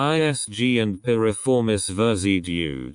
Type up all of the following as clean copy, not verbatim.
ISG und Piriformis Veröffentlichung.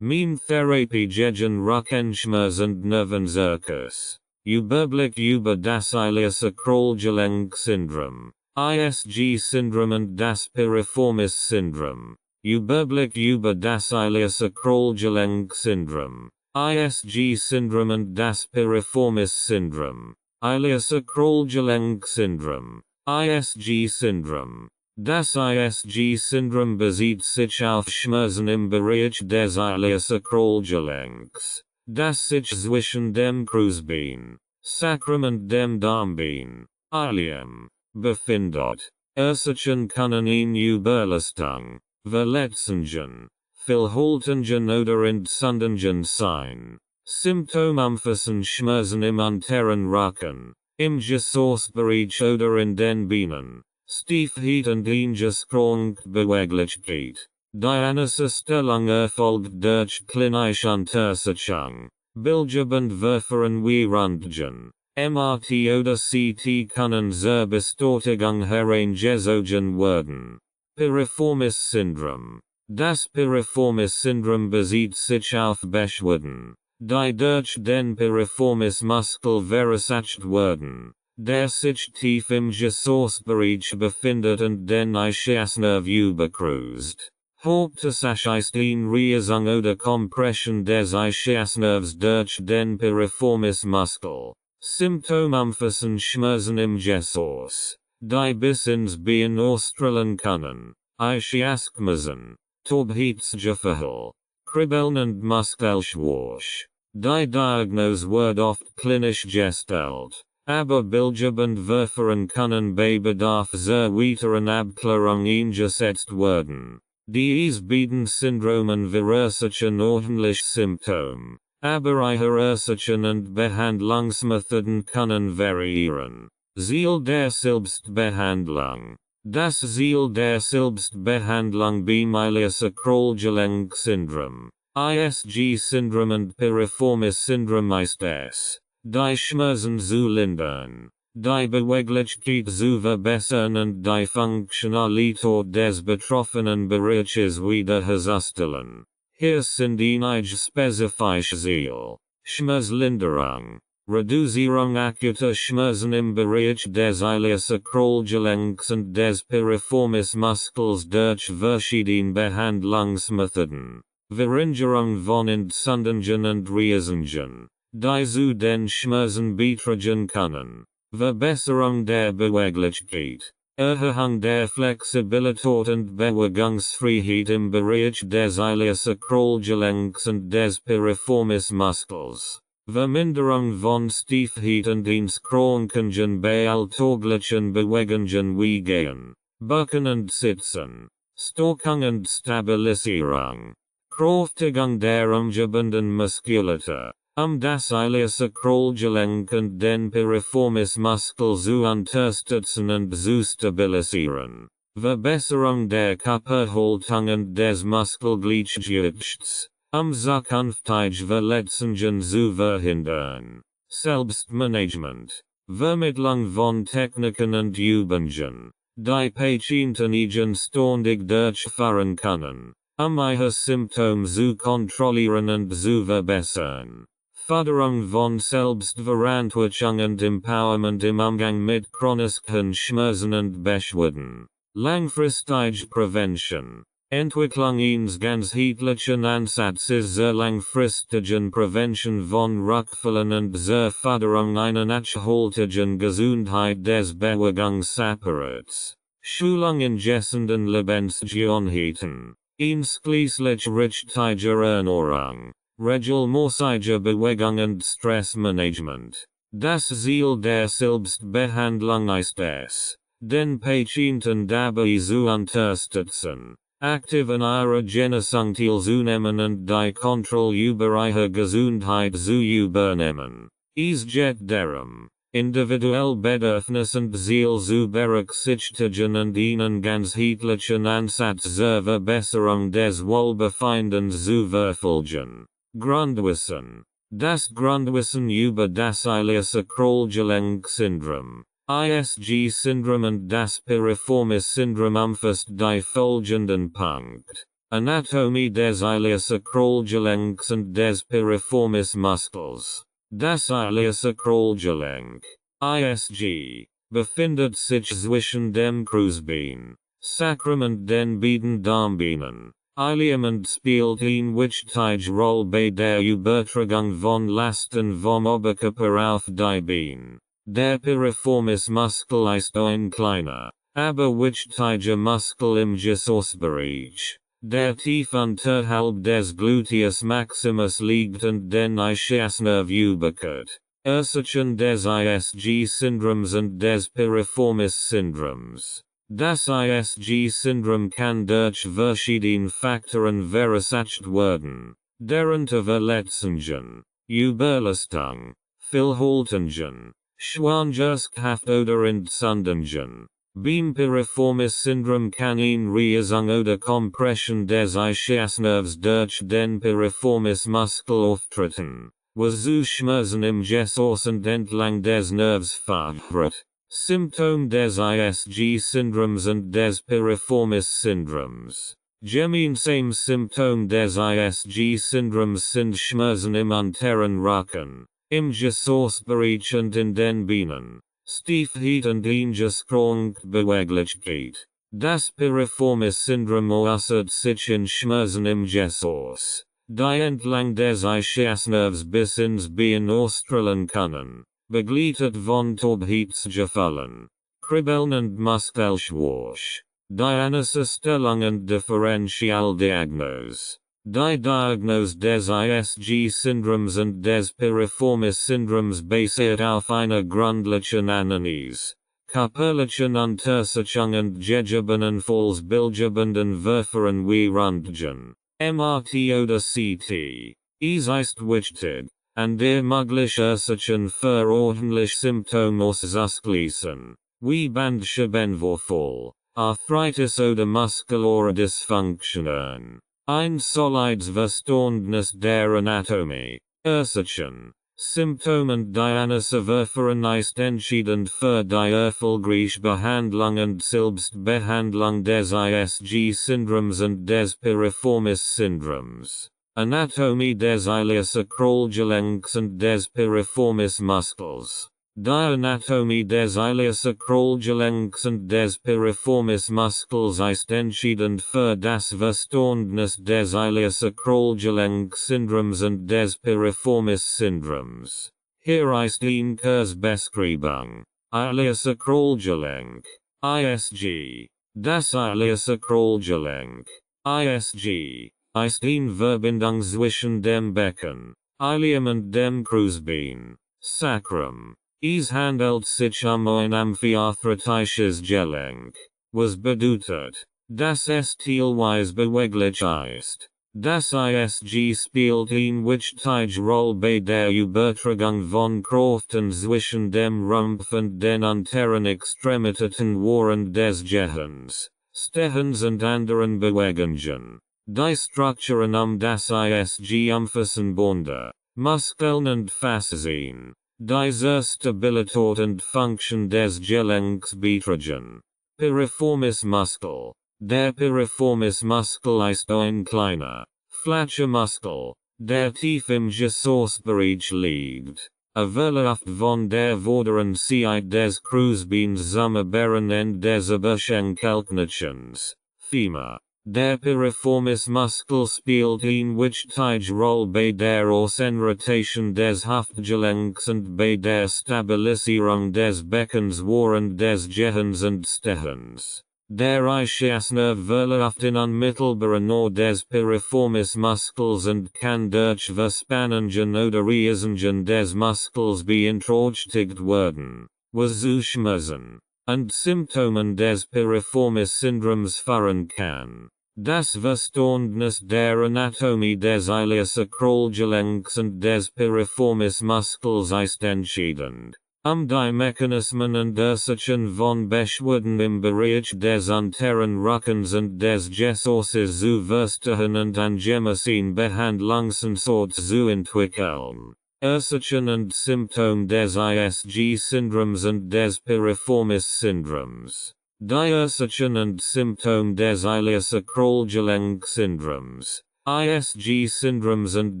Mean Therapie gegen Rückenschmerzen und Nervenzirkus. Überblick über das Ilias-Acrolgelenk-Syndrom. ISG-Syndrom und das Piriformis-Syndrom. Überblick über das Ilias-Acrolgelenk-Syndrom. ISG-Syndrom und das Piriformis-Syndrom. Ilias-Acrolgelenk-Syndrom. ISG-Syndrom. Das ISG-Syndrom bezieht sich auf Schmerzen im Bereich des Ilias-Acrolgelenks, das sich zwischen dem Crucebein, Sacrum und dem Darmbein, Ilium, befindet. Ursachen können in Überlastung, Verletzungen, Fehlhaltungen oder Entzündungen sein. Symptomumfassen Schmerzen im unteren Rücken, im Gesäßbereich oder in den Beinen. Stiefheit und eingeschränkte Beweglichkeit. Die Stellung erfolgt durch klinische Untersuchung. Bildgebend Werfern wie Röntgen, MRT oder CT können zur Bestätigung herangezogen werden. Piriformis-Syndrom. Das Piriformis-Syndrom bezieht sich auf Beschwerden, die durch den Piriformis-Muskel verursacht werden, der sich tief im Gesäßbereich befindet und den Ischiasnerv überkreuzt. Hauptsächlich ist eine Reizung oder Kompression des Ischiasnervs durch den Piriformis-Muskel. Symptomumfassen Schmerzen im Gesäß, die bis ins Bein ausstrahlen können. Ischiasthmasen, Taubheitsgefühl, Kribbeln und Muskelschwäche. Die Diagnose wird oft klinisch gestellt. Aber bildgebend Werfern können bei Bedarf zur weiteren Abklärung eingesetzt werden. Diese beiden Syndromen verursachen ordentlich Symptome, aber ihre Ursachen und Behandlungsmethoden können variieren. Ziel der Selbstbehandlung. Das Ziel der Selbstbehandlung beim Ilias-Acrolgelenk-Syndrom, ISG-Syndrom und Piriformis-Syndrom ist es, die Schmerzen zu lindern, die Beweglichkeit zu verbessern und die Funktionalität des betroffenen Bereiches wiederherzustellen. Hier sind einige spezifische Ziele. Schmerzlinderung, Reduzierung akuter Schmerzen im Bereich des Ilias-Acrolgelenks und des Piriformis-Muskels durch verschiedene Behandlungsmethoden. Verringerung von Entzündungen und Reizungen, die zu den Schmerzen beitragen können. Verbesserung der Beweglichkeit. Erhöhung der Flexibilität und Bewegungsfreiheit im Bereich des Ilias-Acrolgelenks und des Piriformis-Muskels. Verminderung von Stiefheit und Einschränkungen bei alltäglichen Bewegungen wie Gehen, Bucken und Sitzen. Stärkung und Stabilisierung. Kräftigung der umgebenden Muskulatur, das Ilias-Acrolgelenk und den Piriformis-Muskel zu unterstützen und zu stabilisieren. Verbesserung der Körperhaltung und des Muskelgleichgewichts, zukünftige Verletzungen zu verhindern. Selbstmanagement. Vermittlung von Techniken und Übungen, die Patienten eigenständig durchführen können, ihre Symptome zu kontrollieren und zu verbessern. Förderung von Selbstverantwortung und Empowerment im Umgang mit chronischen Schmerzen und Beschwerden. Langfristige Prävention. Entwicklung eines ganzheitlichen Ansatzes zur langfristigen Prävention von Rückfällen und zur Förderung einer nachhaltigen Gesundheit des Bewegungsapparats. Schulung in gesunden Lebensgewohnheiten. Einschließlich richtiger Ernährung, regelmäßiger Bewegung und Stressmanagement. Das Ziel der Selbstbehandlung ist es, den Patienten dabei zu unterstützen, aktiv an ihrer Genesung teilzunehmen und die Kontrolle über ihre Gesundheit zu übernehmen. Es geht darum, individuell Bedürfnisse und Ziel zu berücksichtigen und einen ganzheitlichen Ansatz zur Verbesserung des Wohlbefindens zu verfolgen. Grundwissen. Das Grundwissen über das Ilias-Acrolgelenk-Syndrom, ISG Syndrom und das Piriformis Syndrom umfasst die folgenden Punkt. Anatomie des Iliosacralgelenks und des Piriformis Muskels. Das Iliosacralgelenk, ISG, befindet sich zwischen dem Kreuzbein, Sacrum und den beiden Darmbeinen, Ilium und spielt eine wichtige Rolle bei der Übertragung von Lasten vom Oberkörper auf die Beine. Der Piriformis Muskel ist ein kleiner, aber wichtiger Muskel im Gesäßbereich, der tief unterhalb des Gluteus Maximus liegt und den Ischiasnerv überquert. Ursachen des ISG-Syndroms und des Piriformis-Syndroms. Das ISG-Syndrom kann durch verschiedene Faktoren verursacht werden, darunter Verletzungen, Überlastung, Fehlhaltungen, Schwangerschaft oder Entzündungen. Beim Piriformis-Syndrom kann eine Reizung oder Kompression des Ischiasnervs durch den Piriformis-Muskel auftreten, wieso Schmerzen im Gesäß und entlang des Nervs verursacht. Symptom des ISG-Syndroms und des Piriformis-Syndroms. Gemeinsame Symptom des ISG-Syndroms sind Schmerzen im unteren Rücken, im Gesäßbereich und in den Beinen, Stiefheit und eingeschränkte Beweglichkeit. Das Piriformis-Syndrom äußert sich in Schmerzen im Gesäß, die entlang des Ischiasnervs bis ins Bein ausstrahlen können, begleitet von Taubheitsgefühlen, Kribbeln und Muskelschwach. Diagnosestellung und Differentialdiagnose. Die Diagnose des ISG-Syndroms und des Piriformis-Syndroms basiert auf einer gründlichen Analyse, körperlichen Untersuchung und gegebenenfalls Würfern wie Röntgen, MRT oder CT. Es ist wichtig, an der möglichen Ursachen für ordentlich Symptome auszuschließen, wie Bandscheibenvorfall, Arthritis oder muskulare Dysfunktionen. Ein solides Verständnis der Anatomie, Ursachen, Symptome und Diagnose Würfern ist entscheidend für die erfolgreiche Behandlung und Selbstbehandlung des ISG-Syndroms und des Piriformis-Syndroms. Anatomie des Iliosacralgelenks und des Piriformis Muskels. Die Anatomie des Iliosacralgelenks und des Piriformis Muskels ist entscheidend für das Verständnis des Iliosacralgelenks-Syndroms und des Piriformis-Syndroms. Hier ist eine Kurzbeschreibung. Iliosacralgelenk, ISG. Das Iliosacralgelenk, ISG, ist eine Verbindung zwischen dem Becken, Ilium und dem Kreuzbein, Sacrum. Es handelt sich ein amphiarthritisches Gelenk, was bedeutet, dass es teilweise beweglich ist. Das ISG spielt eine wichtige Rolle bei der Übertragung von Kräften zwischen dem Rumpf und den unteren Extremitäten während des Gehens, Stehens und anderen Bewegungen. Die Strukturen das ISG umfassen Bänder, Muskeln und Faszien. Die zur Stabilität und Funktion des Gelenks beitragen. Piriformis Muskel. Der Piriformis Muskel ist ein kleiner, flacher Muskel, der tief im Gesäßbereich liegt. Verläuft von der vorderen Seite des Kreuzbeins zum oberen Ende des Oberschenkelknochens, Femur. Der Piriformis Muskel spielt eine wichtige Rolle bei der Ausrotation des Hüftgelenks und bei der Stabilisierung des Beckens während des Gehens und Stehens. Der Ischiasnerv verläuft in unmittelbarer Nähe des Piriformis Muskels und kann durch Verspannungen oder Reizungen des Muskels beeinträchtigt werden, wieso Schmerzen und Symptomen des Piriformis-Syndroms führen kann. Das Verständnis der Anatomie des Iliosacralgelenks und des Piriformis Muskels ist entscheidend, die Mechanismen und Ursachen von Beschwerden im Bereich des unteren Rückens und des Gesäßes zu verstehen und angemessen Behandlungsansatz zu entwickeln. Ursachen und Symptome des ISG Syndroms und des Piriformis Syndroms. Die Ursachen und Symptome des Ileosakralgelenk Syndroms, ISG Syndroms und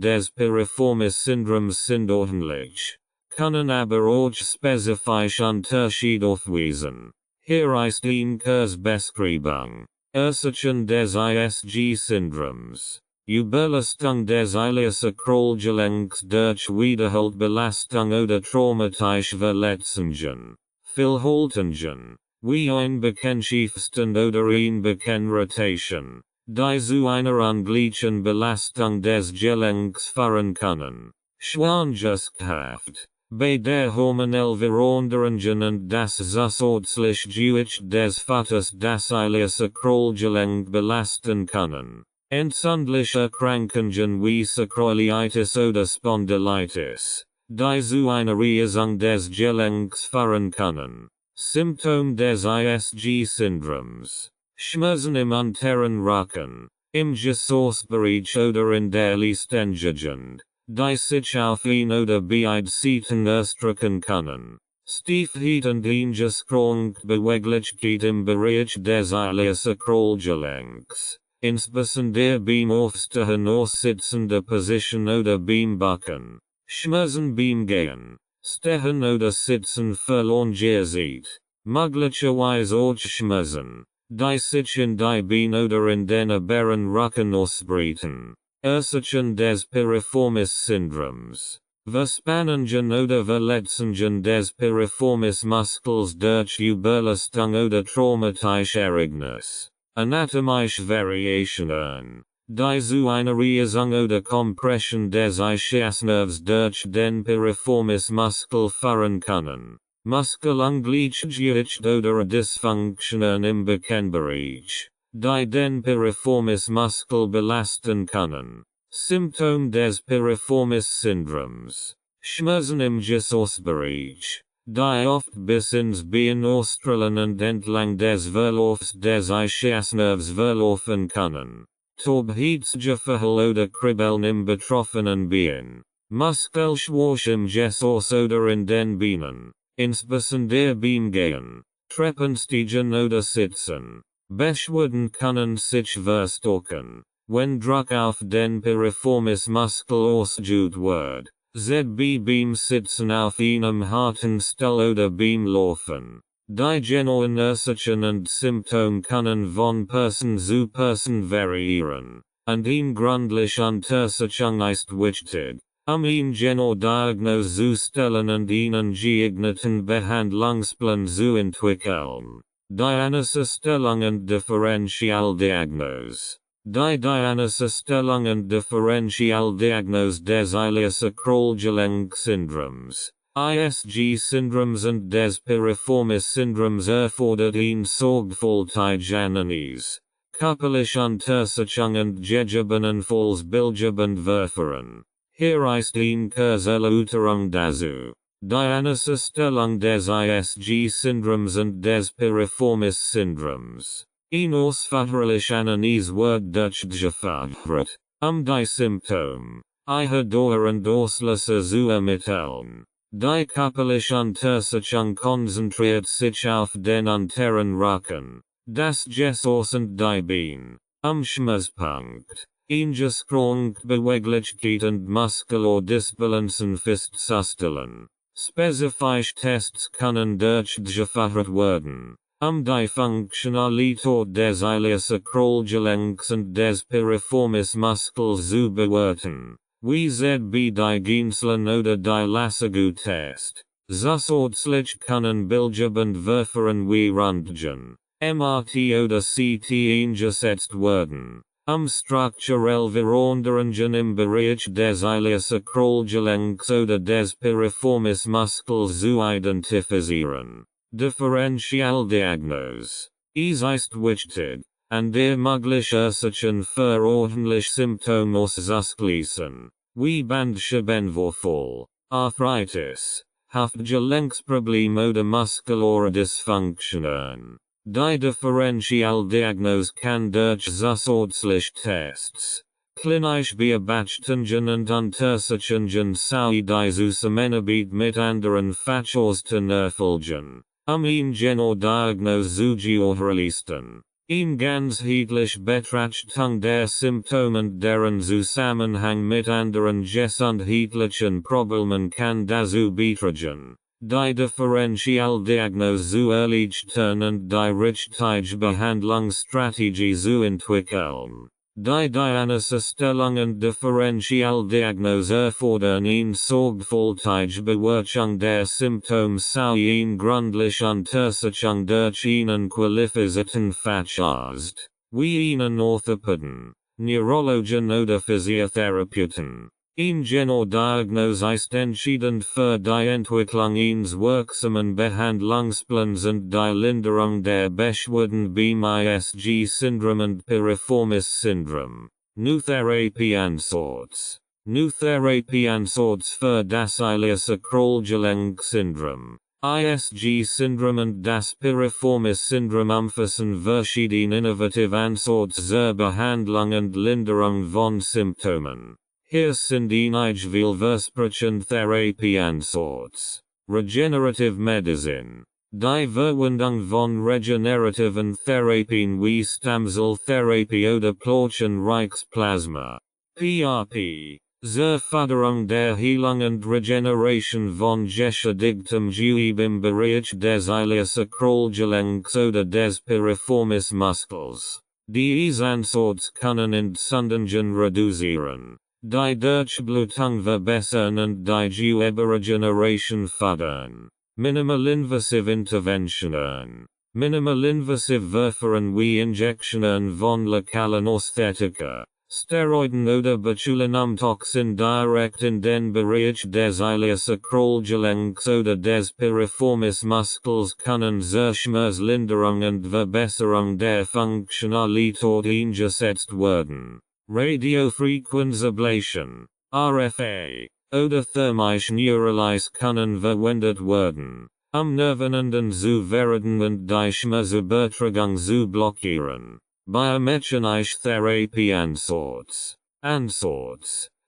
des Piriformis Syndroms sind ordentlich, können aber auch spezifisch Unterschied aufweisen. Hier ist ein Kurzbeschreibung. Ursachen des ISG Syndroms. Überlastung des Ileosakralgelenks durch wiederholte Belastung oder traumatische Verletzungen. Verhaltungen, wie ein Bekanntschaftstand oder ein Bekannrotation, die zu einer ungleichen Belastung des Gelenks führen können. Schwangerschaftshaft. Bei der hormonell Veränderungen und das zusätzlich Gewicht des Vaters das Ileosakralgelenk belasten können. Entzündliche Erkrankungen wie Sacroiliitis oder Spondylitis, die zu einer Reisung des Gelenks führen können. Symptome des ISG-Syndroms. Schmerzen im unteren Rücken, im Gesäßbereich oder in der Leistengegend, die sich auf ein oder beide Seiten ausdrücken können. Stiefheit und eingeschränkte Beweglichkeit im Bereich des Ileosakralgelenks. Insbesondere beim Aufstehen aus sitzender Position oder beim Backen. Schmerzen beim Gehen, Stehen oder Sitzen verlangsamt. Möglicherweise auch Schmerzen, die sich in die Beine oder in den oberen Rücken ausbreiten. Ursachen des Piriformis Syndroms. Verspannungen oder Verletzungen des Piriformis Muskels durch Überlastung oder traumatische Ereignis. Anatomische Variationen, die zu einer Reisung oder Kompression des Ischiasnervs durch den Piriformis Muskel führen können. Muskelungleichgewicht oder Dysfunktionen im Beckenbereich, die den Piriformis Muskel belasten können. Symptome des Piriformis Syndroms. Schmerzen im Gesäßbereich, die oft bis ins Bein austrahlen und entlang des Verlaufs des Ischiasnervs verlaufen können. Taubheitsgefühl oder Kribbeln im betroffenen Bein. Muskelschwach im Gesäß oder in den Beinen, insbesondere beim Gehen, Treppensteigen oder Sitzen. Beschwerden können sich verstärken, wenn Druck auf den Piriformis Muskel ausgeübt wird. ZB beim Sitzen auf einem harten Stuhl oder beim Laufen. Die genauen Ursachen und Symptome können von Person zu Person variieren, und eine gründliche Untersuchung ist wichtig, eine genaue Diagnose zu stellen und einen geeigneten Behandlungsplan zu entwickeln. Diagnosestellung und Differentialdiagnose. Die Diagnosestellung und Differentialdiagnose des Ileosakralgelenk Syndroms, ISG Syndroms und des Piriformis Syndroms erfordert eine sorgfältige Analyse, körperliche Untersuchung und gegebenenfalls bildgebend Verfahren. Hier ist eine kurze Erläuterung dazu. Diagnosestellung des ISG Syndroms und des Piriformis Syndroms. Eine ausführliche Analyse wird durchgeführt, die Symptome, Eindauer und Auslöser zu ermitteln. Die körperliche Untersuchung konzentriert sich auf den unteren Rücken, das Gesäß und die Beine. Schmerzpunkt, eingeschränkte Beweglichkeit und Muskulardisbalancen festzustellen. Spezifische Tests können durchgeführt werden, die Funktionalität des Ileosakralgelenks und des Piriformis Muskels zu bewerten. Wie ZB die Geinseln oder die Lasagu-Test. Zusätzlich können bildgebend Verfahren wie Röntgen, MRT oder CT eingesetzt werden, strukturelle Veränderungen im Bereich des Ileosakralgelenks oder des Piriformis Muskels zu identifizieren. Differentialdiagnose. Es ist wichtig, an der mögliche Ursachen für ordentlich Symptome auszuschließen, wie Bandscheibenvorfall, Arthritis, Hüftgelenksprobleme oder muskulare Dysfunktionen. Die Differentialdiagnose kann durch zusätzliche Tests, klinisch beobachtungen und Untersuchungen sowie die Zusammenarbeit mit anderen Fachorten erfolgen, eine genaue Diagnose zu gewährleisten. In ganzheitlich Betrachtung der Symptome und deren Zusammenhang mit anderen gesundheitlichen Problemen kann dazu beitragen, die Differentialdiagnose zu erleichtern und die richtige Behandlungsstrategie zu entwickeln. Die Diagnosestellung und Differentialdiagnose erfordern eine sorgfältige Bewertung der Symptome sowie eine gründliche Untersuchung durch einen qualifizierten Facharzt, wie einen Orthopäden, Neurologen oder Physiotherapeuten. Eine genaue Diagnose ist entscheidend für die Entwicklung eines wirksamen Behandlungsplans und die Linderung der Beschwerden beim ISG-Syndrom und Piriformis-Syndrom. Nu Therapieansatz. Nu Therapieansatz für das Ileosakralgelenk-Syndrom. ISG-Syndrom und das Piriformis-Syndrom umfassen verschiedene innovative Ansätze zur Behandlung und Linderung von Symptomen. Hier sind einige Heilversprechen Therapieansatz. Regenerative Medicine. Die Verwendung von regenerativen Therapien wie Stammzelltherapie oder Plauchenreiches Plasma. PRP. Zur Förderung der Heilung und Regeneration von geschädigtem Gewebe im Bereich des Ileosakralgelenks oder des Piriformis Muskels. Diese Ansätze können Entzündungen reduzieren, die Durchblutung verbessern und die Geweberegeneration fördern. Minimalinvasive Interventionen. Minimalinvasive Verfahren wie Injektionen von Lokalanästhetika, Steroiden oder Botulinumtoxin direkt in den Bereich des Ileosakralgelenks oder des Piriformis Muskels können zur Schmerzlinderung und Verbesserung der Funktionalität eingesetzt werden. Radiofrequenzablation, RFA, oder thermische Neuralys können verwendet werden, Nervenenden zu verhindern und die Schmerzübertragung zu blockieren. Biomechanische Therapieansatz.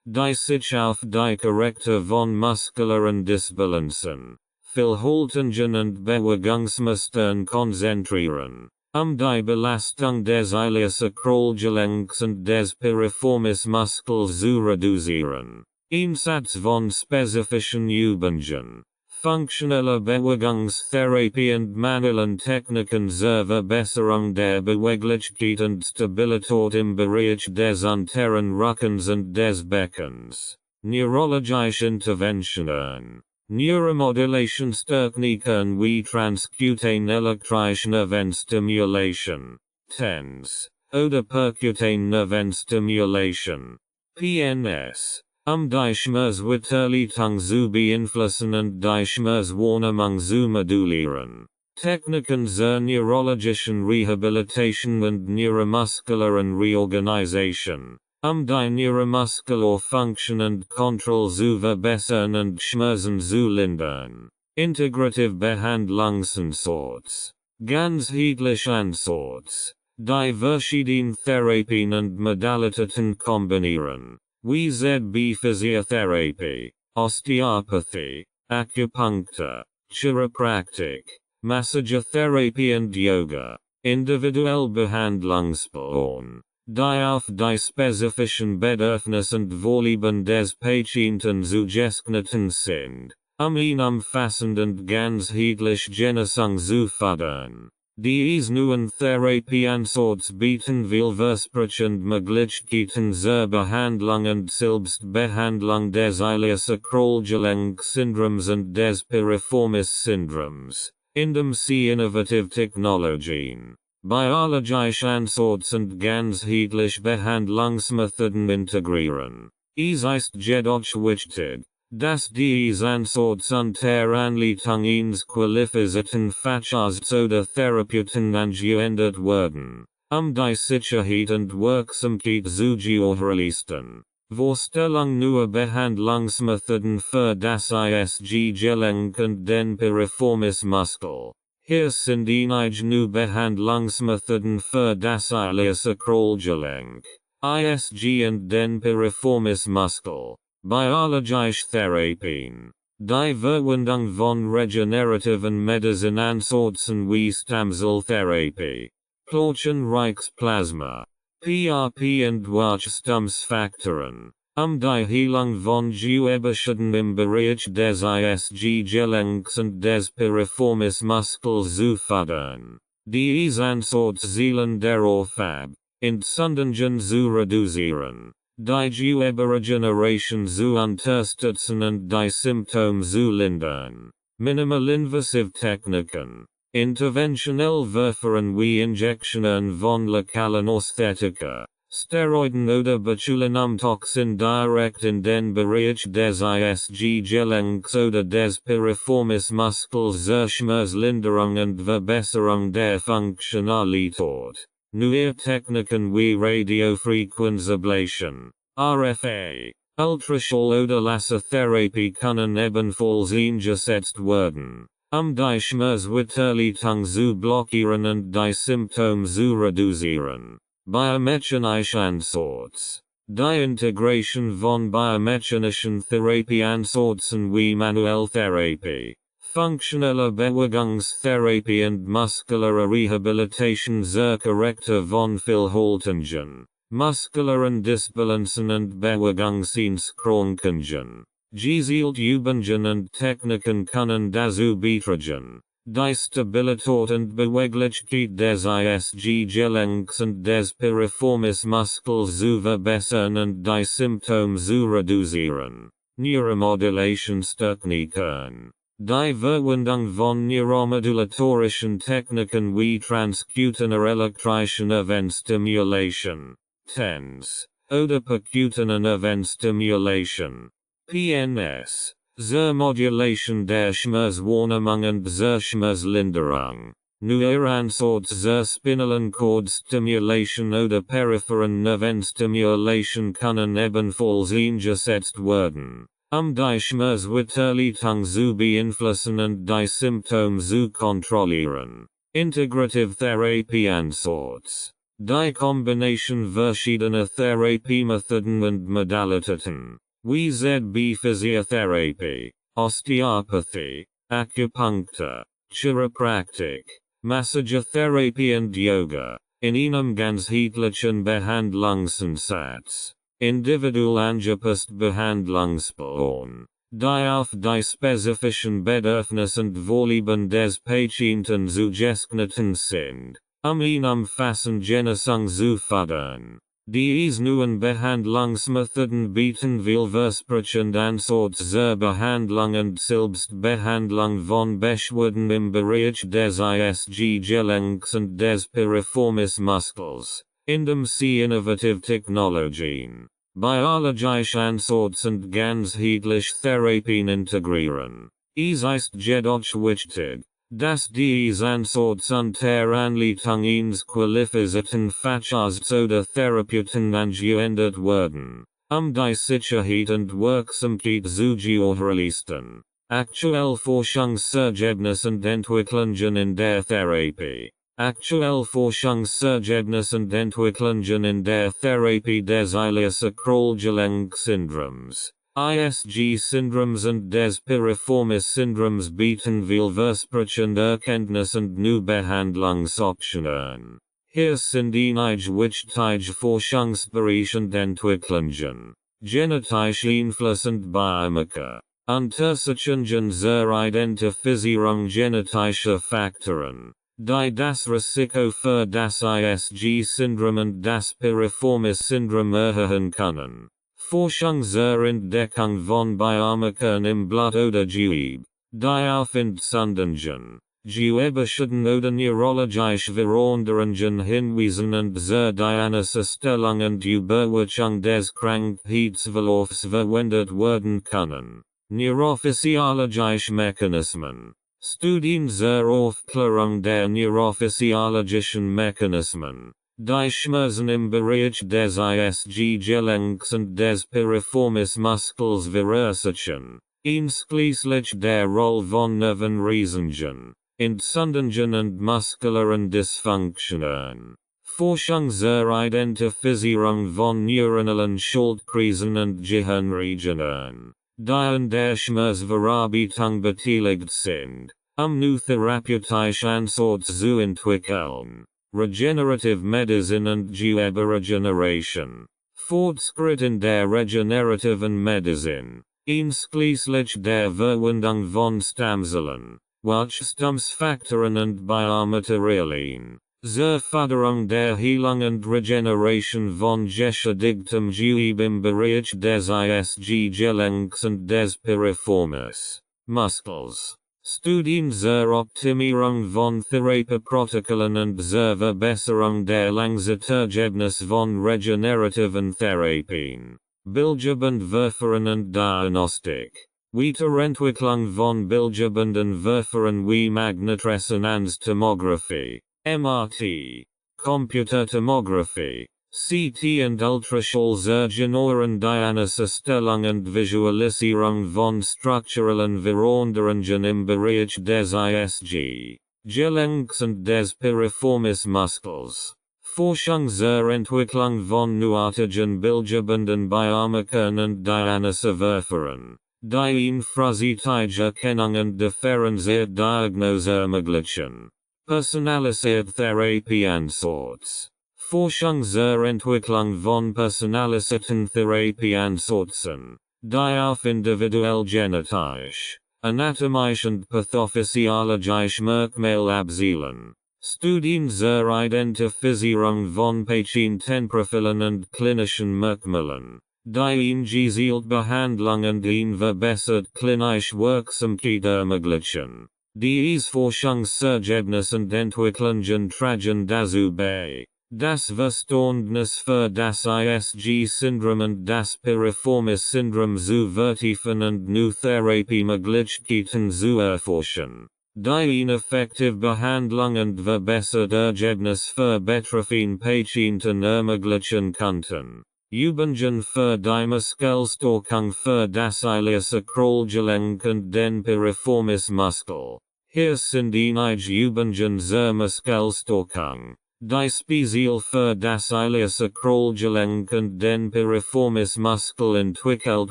Die sich auf die Korrektur von muskularen Disbalancen, Fehlhaltungen und Bewegungsmustern konzentrieren, die Belastung des Ileosakralgelenks und des Piriformis Muskels zu reduzieren. Einsatz von spezifischen Übungen, funktionelle Bewegungstherapie und manuellen Techniken zur Verbesserung der Beweglichkeit und Stabilität im Bereich des unteren Rückens und des Beckens. Neurologische Interventionen. Neuromodulationstechniken wie transcutane elektrische Nervenstimulation, TENS, oder percutane Nervenstimulation, PNS. Die Schmerzwitterleitung zu beeinflussen und die Schmerzwahrnehmung zu modulieren. Techniken zur neurologischen Rehabilitation und neuromuskularen Reorganisation, die neuromuscular Function und Kontrolle zu verbessern und Schmerzen zu lindern. Integrative Behandlungsansatz. Ganzheitlicher Ansatz. Die verschiedenen Therapien und Modalitäten kombinieren. Wie ZB Physiotherapie, Osteopathie, Acupunctur, Chiropraktik, Massagetherapie und Yoga. Individuell Behandlungsplan. Die auf die spezifischen Bedürfnisse und Vorlieben des Patienten zugeschnitten sind, eine umfassende und ganzheitliche Genesung zu fördern. Diese neuen Therapieansatz bieten vielversprechende Möglichkeiten zur Behandlung und Selbstbehandlung des Ileosakralgelenk-Syndroms und des Piriformis-Syndroms, indem sie innovative Technologien, biologische Ansätze und ganzheitliche Behandlungsmethoden integrieren. Es ist jedoch wichtig, dass diese Ansätze unter Anleitung eines qualifizierten Facharztes oder Therapeuten angewendet werden, die Sicherheit und Wirksamkeit zu gewährleisten. Vorstellung neuer Behandlungsmethoden für das ISG-Gelenk und den Piriformis Muskel. Hier sind einige neue Behandlungsmethoden für das Ileosakralgelenk. ISG und den Piriformis Muskel. Biologische Therapien. Die Verwendung von regenerativen Medizin Ansortzen wie Stammzelltherapie. Plauchenreiches Plasma. PRP und Wachstumsfaktoren. Die Heilung von Gewebschäden im Bereich des ISG-Gelenks und des Piriformis Muskels zu fördern. Dies Ansortzielen darauf ab, Entzündungen zu reduzieren. Die Gewebregeneration zu unterstützen und die Symptome zu lindern. Minimalinvasive Techniken. Interventionell Verfahren wie Injektionen von lokalen Ästhetika, Steroiden oder Botulinumtoxin direkt in den Bereich des ISG-Gelenks oder des Piriformis Muskels zur Schmerzlinderung und Verbesserung der Funktionalität. Neue Techniken wie Radiofrequenzablation, RFA, Ultraschall oder Lasertherapie können ebenfalls eingesetzt werden, die Schmerzmitteilung zu blockieren und die Symptome zu reduzieren. Biomechanische Ansatz. Die Integration von biomechanischen Therapieansätzen wie Manuelltherapie, funktionelle Bewegungstherapie und muskuläre Rehabilitation zur Korrektur von Fehlhaltungen, muskulären Disbalancen und Bewegungseinschränkungen. Gezielt Übungen und Techniken können dazu beitragen, die Stabilität und Beweglichkeit des ISG-Gelenks und des Piriformis Muskels zu verbessern und die Symptome zu reduzieren. Neuromodulationstechniken. Die Verwendung von neuromodulatorischen Techniken wie transcutanear elektrische Nervenstimulation, TENS, oder percutanear Nervenstimulation, PNS. Zur Modulation der Schmerzwahrnehmung und zur Schmerzlinderung. Neueransatz zur spinalen Cord-Stimulation oder peripheren Nervenstimulation können ebenfalls eingesetzt werden, die Schmerzmitteilung zu beeinflussen und die Symptome zu kontrollieren. Integrative Therapieansatz. Die Kombination verschiedener Therapiemethoden und Modalitäten. Wie ZB Physiotherapie, Osteopathie, Acupuncture, Chiropraktik, Massagetherapie und Yoga, in einem ganzheitlichen Behandlungsansatz, individuell angepasst Behandlungsplan, die auf die spezifischen Bedürfnisse und Vorlieben des Patienten zugeschnitten sind, ihn umfassend Genesung zu fördern. Diese neuen Behandlungsmethoden bieten vielversprechend Ansatz zur Behandlung und Selbstbehandlung von Beschwerden im Bereich des ISG-Gelenks und des Piriformis Muskels, indem sie innovative Technologien, biologische Ansatz und ganzheitliche Therapien integrieren. Es ist jedoch wichtig, dass dies Ansatz unter Anleitung eines qualifizierten Facharztes oder Therapeuten angewendet werden, die Sicherheit und Wirksamkeit zu gewährleisten. Aktuelle Forschungsergebnisse und Entwicklungen in der Therapie. Aktuelle Forschungsergebnisse und Entwicklungen in der Therapie des Iliac-Sacral-Gelenk-Syndroms. ISG-Syndroms und des Piriformis-Syndroms bieten vielversprechende Erkenntnisse und neue Behandlungsoptionen. Hier sind einige wichtige Forschungsbereiche und Entwicklungen. Genetisch einflussend Biomarker. Untersuchungen zur Identifizierung genetischer Faktoren, die das Risiko für das ISG-Syndrom und das Piriformis-Syndrom erhöhen können. Forschung zur Entdeckung von Biomarkern im Blut oder Gewebe, die auf Entzündungen, Gewebschäden oder neurologische Veränderungen hinweisen und zur Diagnosestellung und Überwachung des Krankheitsverlaufs verwendet werden können. Neurophysiologische Mechanismen. Studien zur Aufklärung der neurophysiologischen Mechanismen. Die Schmerzen im Bereich des ISG-Gelenks und des Piriformis Muskels verursachen, einschließlich der Rolle von Nervenreizungen, Entzündungen und muskulären Dysfunktionen. Forschung zur Identifizierung von neuronalen Schaltkreisen und Gehirnregionen, die an der Schmerzverarbeitung beteiligt sind, neue therapeutische Ansätze zu entwickeln. Regenerative Medicine und Neuroregeneration. Fortschritt in der regenerativen Medizin, einschließlich der Verwendung von Stammzellen, Wachstumsfaktoren und Biomaterialien, zur Förderung der Heilung und Regeneration von geschädigtem Gewebe im Bereich des ISG-Gelenks und des Piriformis, Muskels. Studien zur Optimierung von Therapieprotokollen und zur Verbesserung der Langzeitergebnis von regenerativen Therapien, Bildgebendverfahren und Diagnostik. Weiterentwicklung von Bildgebenden wie Magnetresonanztomographie, MRT, Computertomographie, CT und Ultraschall zur genaueren Diagnosestellung und Visualisierung von strukturellen Veränderungen im Bereich des ISG, Gelenks und des Piriformis Muskels. Forschung zur Entwicklung von neuartigen Bildgebenden Biomarkern und Diagnoseverfahren, die frühzeitige Erkennung und differenzierte Diagnose ermöglichen. Personalisierte Therapieansatz. Forschung zur Entwicklung von personalisierten Therapieansätzen, die auf individuell genetisch, anatomisch und pathophysiologisch Merkmal abzielen. Studien zur Identifizierung von Patientenprofilen und klinischen Merkmalen, die gezielt Behandlung und verbessert klinische Wirksamkeit ermöglichen. Diese Forschungsergebnisse und Entwicklungen tragen dazu bei, das Verständnis für das ISG-Syndrom und das Piriformis-Syndrom zu vertiefen und neue Therapiemöglichkeiten zu erforschen, die effektive Behandlung und verbesserte Ergebnis für betroffene Patienten ermöglichen könnten. Übungen für die Muskelstärkung für das Iliaksakral-Gelenk und den Piriformis-Muskel. Hier sind einige Übungen zur Muskelstärkung, die speziell für das Iliaksakral-Gelenk und den Piriformis-Muskel entwickelt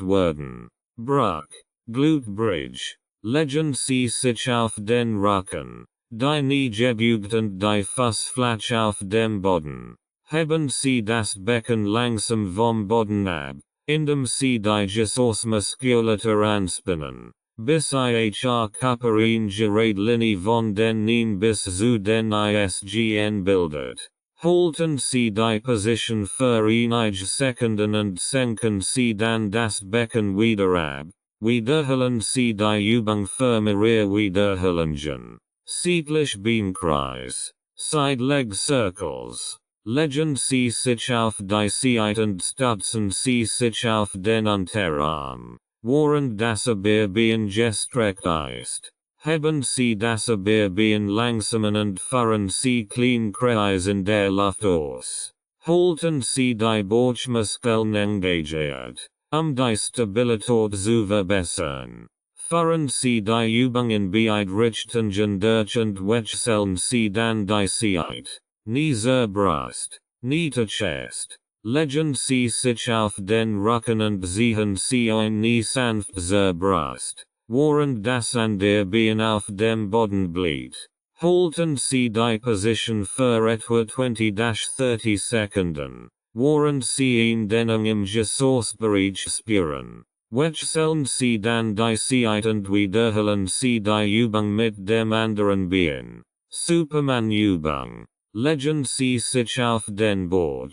werden. Bruch, Glutebridge. Legen Sie sich auf den Rücken, die Knie gebeugt und die Fußfläche auf dem Boden. Heben Sie das Becken langsam vom Boden ab, indem Sie die Gesäßmuskulatur anspannen, bis Ihr Körper eine gerade Linie von den Knien bis zu den ISGN bildet. Halten Sie die Position für einige Sekunden und senken Sie dann das Becken wieder ab. Wiederholen Sie die Übung für mehrere Wiederholungen. Seitlich Beinkreis, Side Leg Circles. Legen Sie sich auf die Seite und stützen Sie sich auf den Unterarm, während das Oberbein gestreckt ist. Heben Sie das Oberbein langsam und fahren Sie kleine Kreise in der Luft aus. Halten Sie die Bauchmuskeln engagiert, die Stabilität zu verbessern. Fahren Sie die Übung in beide Richtungen durch und wechseln Sie dann die Seite. Knie zur Brust, Knie to Chest. Legen Sie sich auf den Rücken und ziehen Sie ein Knie sanft zur Brust, während das andere Bein auf dem Boden bleibt. Halten Sie die Position für etwa 20-30 Sekunden, während Sie eine Dehnung im Gesäßbereich spüren. Wechseln Sie dann die Seite und wiederholen Sie die Übung mit dem anderen Bein. Superman-Übung. Legen Sie sich auf den Bauch,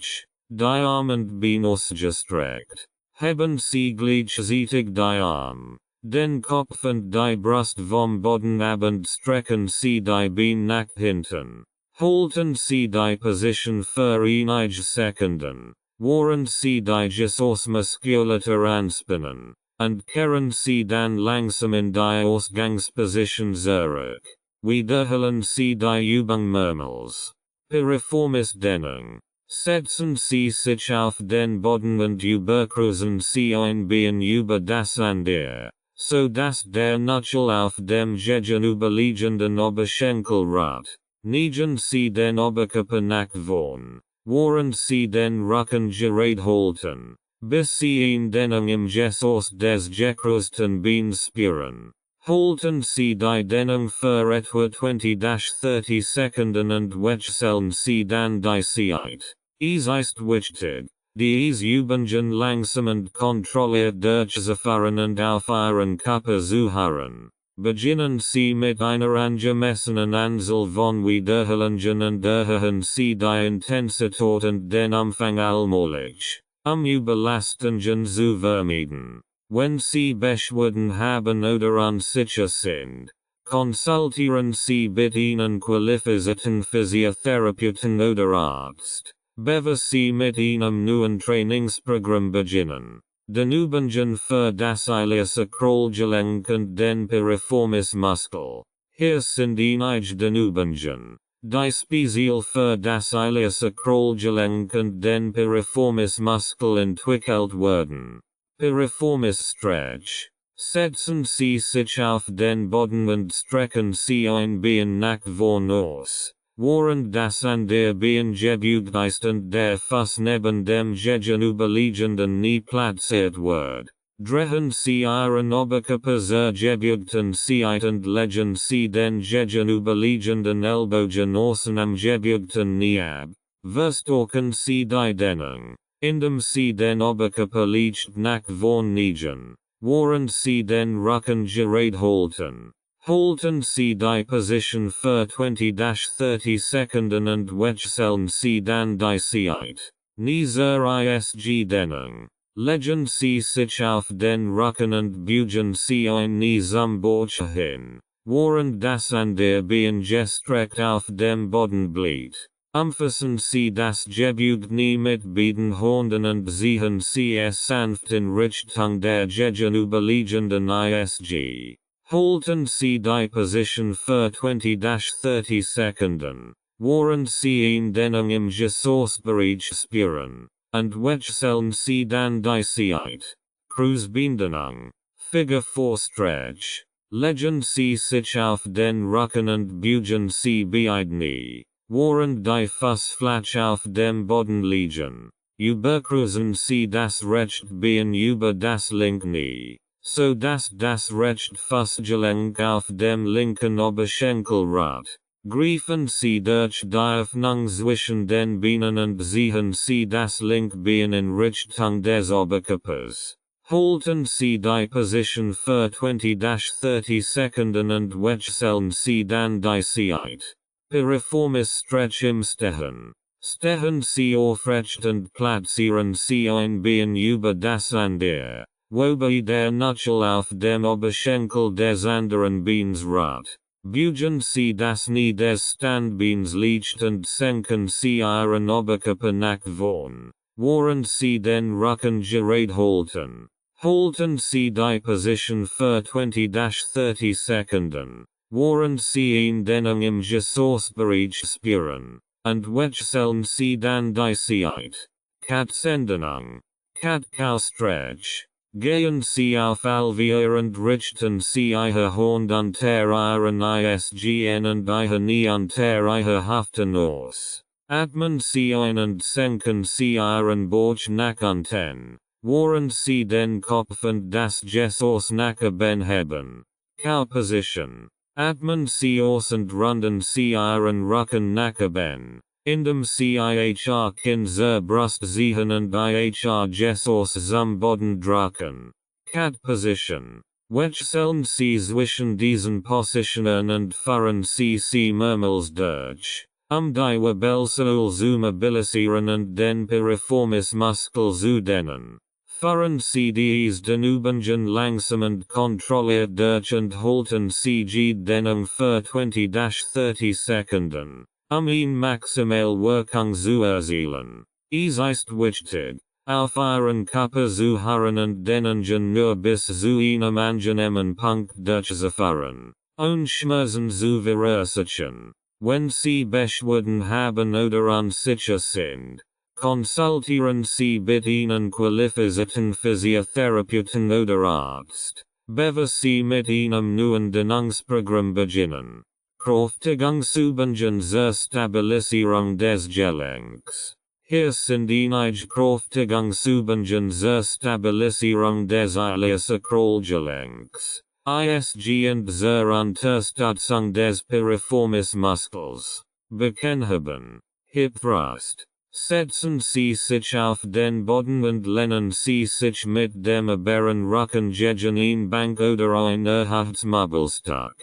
die Arme und Beine ausgestreckt. Heben Sie gleichzeitig die Arme, den Kopf und die Brust vom Boden ab und strecken Sie die Beine nach hinten. Halten Sie die Position für einige Sekunden, während Sie die Gesäßmuskulatur anspannen, und kehren Sie dann langsam in die Ausgangsposition zurück. Wiederholen Sie die Übung mehrmals. Piriformis Dehnung. Setzen Sie sich auf den Boden und überkreuzen Sie ein Bein über das andere, so dass der Knuchel auf dem gegenüberliegenden Oberschenkel ruht. Negen sie den Oberkörper nach vorn. Während sie den Rücken gerade halten, bis sie ihn den im Geschoss des gekreusten Beins spüren. Halten sie die Dehnung für etwa 20-30 Sekunden und wechseln sie dann die Zeit. Es ist wichtig, dies Übungen langsam und kontrolliert durchzuführen und auf ihren Körper zu hören. Beginnen Sie mit einer angemessenen Anzahl von Wiederholungen und erhöhen Sie die Intensität und den Umfang allmählich, Überlastungen zu vermeiden. Wenn Sie Beschwerden haben oder unsicher sind, konsultieren Sie bitte einen qualifizierten Physiotherapeuten oder Arzt, bevor Sie mit einem neuen Trainingsprogramm beginnen. Den Übungen für das Iliaksakral-Gelenk und den Piriformis-Muskel. Hier sind einige den Übungen, die speziell für das Iliaksakral-Gelenk und den Piriformis-Muskel entwickelt werden. Piriformis Stretch. Setzen Sie sich auf den Boden und strecken Sie ein Bein nach vorn aus. Während das andere Bein gebeugt ist und der Fuß neben dem gegenüberliegenden Knie platziert wird, drehen Sie Ihren Oberkörper sehr gebeugten Zeit und legen Sie den gegenüberliegenden Ellbogen außen am gebeugten Knie ab. Verstärken Sie die Dehnung, indem Sie den Oberkörper leicht nach vorn neigen, während Sie den Rücken gerade halten. Halten Sie die Position für 20-30 Sekunden und wechseln Sie dann die Zeit. Dieser ISG Dehnung. Legen Sie sich auf den Rücken und beugen Sie ein Knie zum Bauch hin, während das andere Bein gestreckt auf dem Boden bleibt. Umfassen Sie das gebeugte Knie mit beiden Händen und ziehen Sie es sanft in Richtung der gegenüberliegenden ISG. Halten Sie die Position für 20-30 Sekunden, während Sie ihn Dehnung im Geschossbereich spüren, und wechseln Sie dann die Zeit. Kreuzbeindehnung. Figure 4 Stretch. Legen Sie sich auf den Rücken und beugen Sie beide Knie, während die Fußfläche auf dem Boden liegen. Überkreuzen Sie das rechte Bein über das linke Knie, so dass das rechte Fußgelenk auf dem linken Oberschenkel ruht. Greifen Sie durch die Öffnung zwischen den Beinen und ziehen Sie das linke Bein in Richtung des Oberkörpers. Halten Sie die Position für 20-30 Sekunden und wechseln Sie dann die Zeit. Piriformis Stretch im Stehen. Stehen Sie aufrecht und platzieren Sie ein Bein über das andere, wobei der Knöchel auf dem Oberschenkel des anderen Beins ruht. Beugen Sie das Knie des Standbeins leicht und senken Sie Ihren Oberkörper nach vorn, während Sie den Rücken gerade halten. Halten Sie die Position für 20-30 Sekunden, während Sie ihn Dehnung im Geschossbereich spüren, und wechseln Sie dann die Zeit. Katzendehnung. Cat-Cow Stretch. Gehen Sie auf Alveolar und richten Sie Ihr Hand unter Ihren ISGN und Ihr Knie unter Ihr Hüften aus. Atmen Sie ein und senken Sie Ihren Bauch nach unten, während Sie den Kopf und das Geschoss nach oben heben. Cow Position. Atmen Sie aus und runden Sie Ihren Rücken nach oben, indem Sie Ihr Kinn zur Brust ziehen und Ihr Geschoss zum Boden drücken. Cat Position. Wechseln Sie zwischen diesen Positionen und führen Sie mehrmals durch, die Wirbelsäule zu mobilisieren und den Piriformis Muskel zu dehnen. Führen Sie dies den Übungen langsam und kontrolliert durch und halten Sie die Dehnung für 20-30 Sekunden, ihn maximal Wirkung zu erzielen. Es ist wichtig, auf Ihren Körper zu hören und Dehnungen nur bis zu einem angenehmen Punkt durchzuführen, ohne Schmerzen zu verursachen. Wenn Sie Beschwerden haben oder unsicher sind, konsultieren Sie bitte einen qualifizierten Physiotherapeuten oder Arzt, bevor Sie mit einem neuen Dehnungsprogramm beginnen. Kraftigungsübungen zur Stabilisierung des Gelenks. Hier sind einige Kraftigungsübungen zur Stabilisierung des Iliaksacralgelenks, ISG und zur Unterstützung des Piriformis Muskels. Bekenheben. Hip thrust. Setzen Sie sich auf den Boden und lehnen Sie sich mit dem oberen Rücken gegen eine Bank oder ein Erhardtsmöbelstück.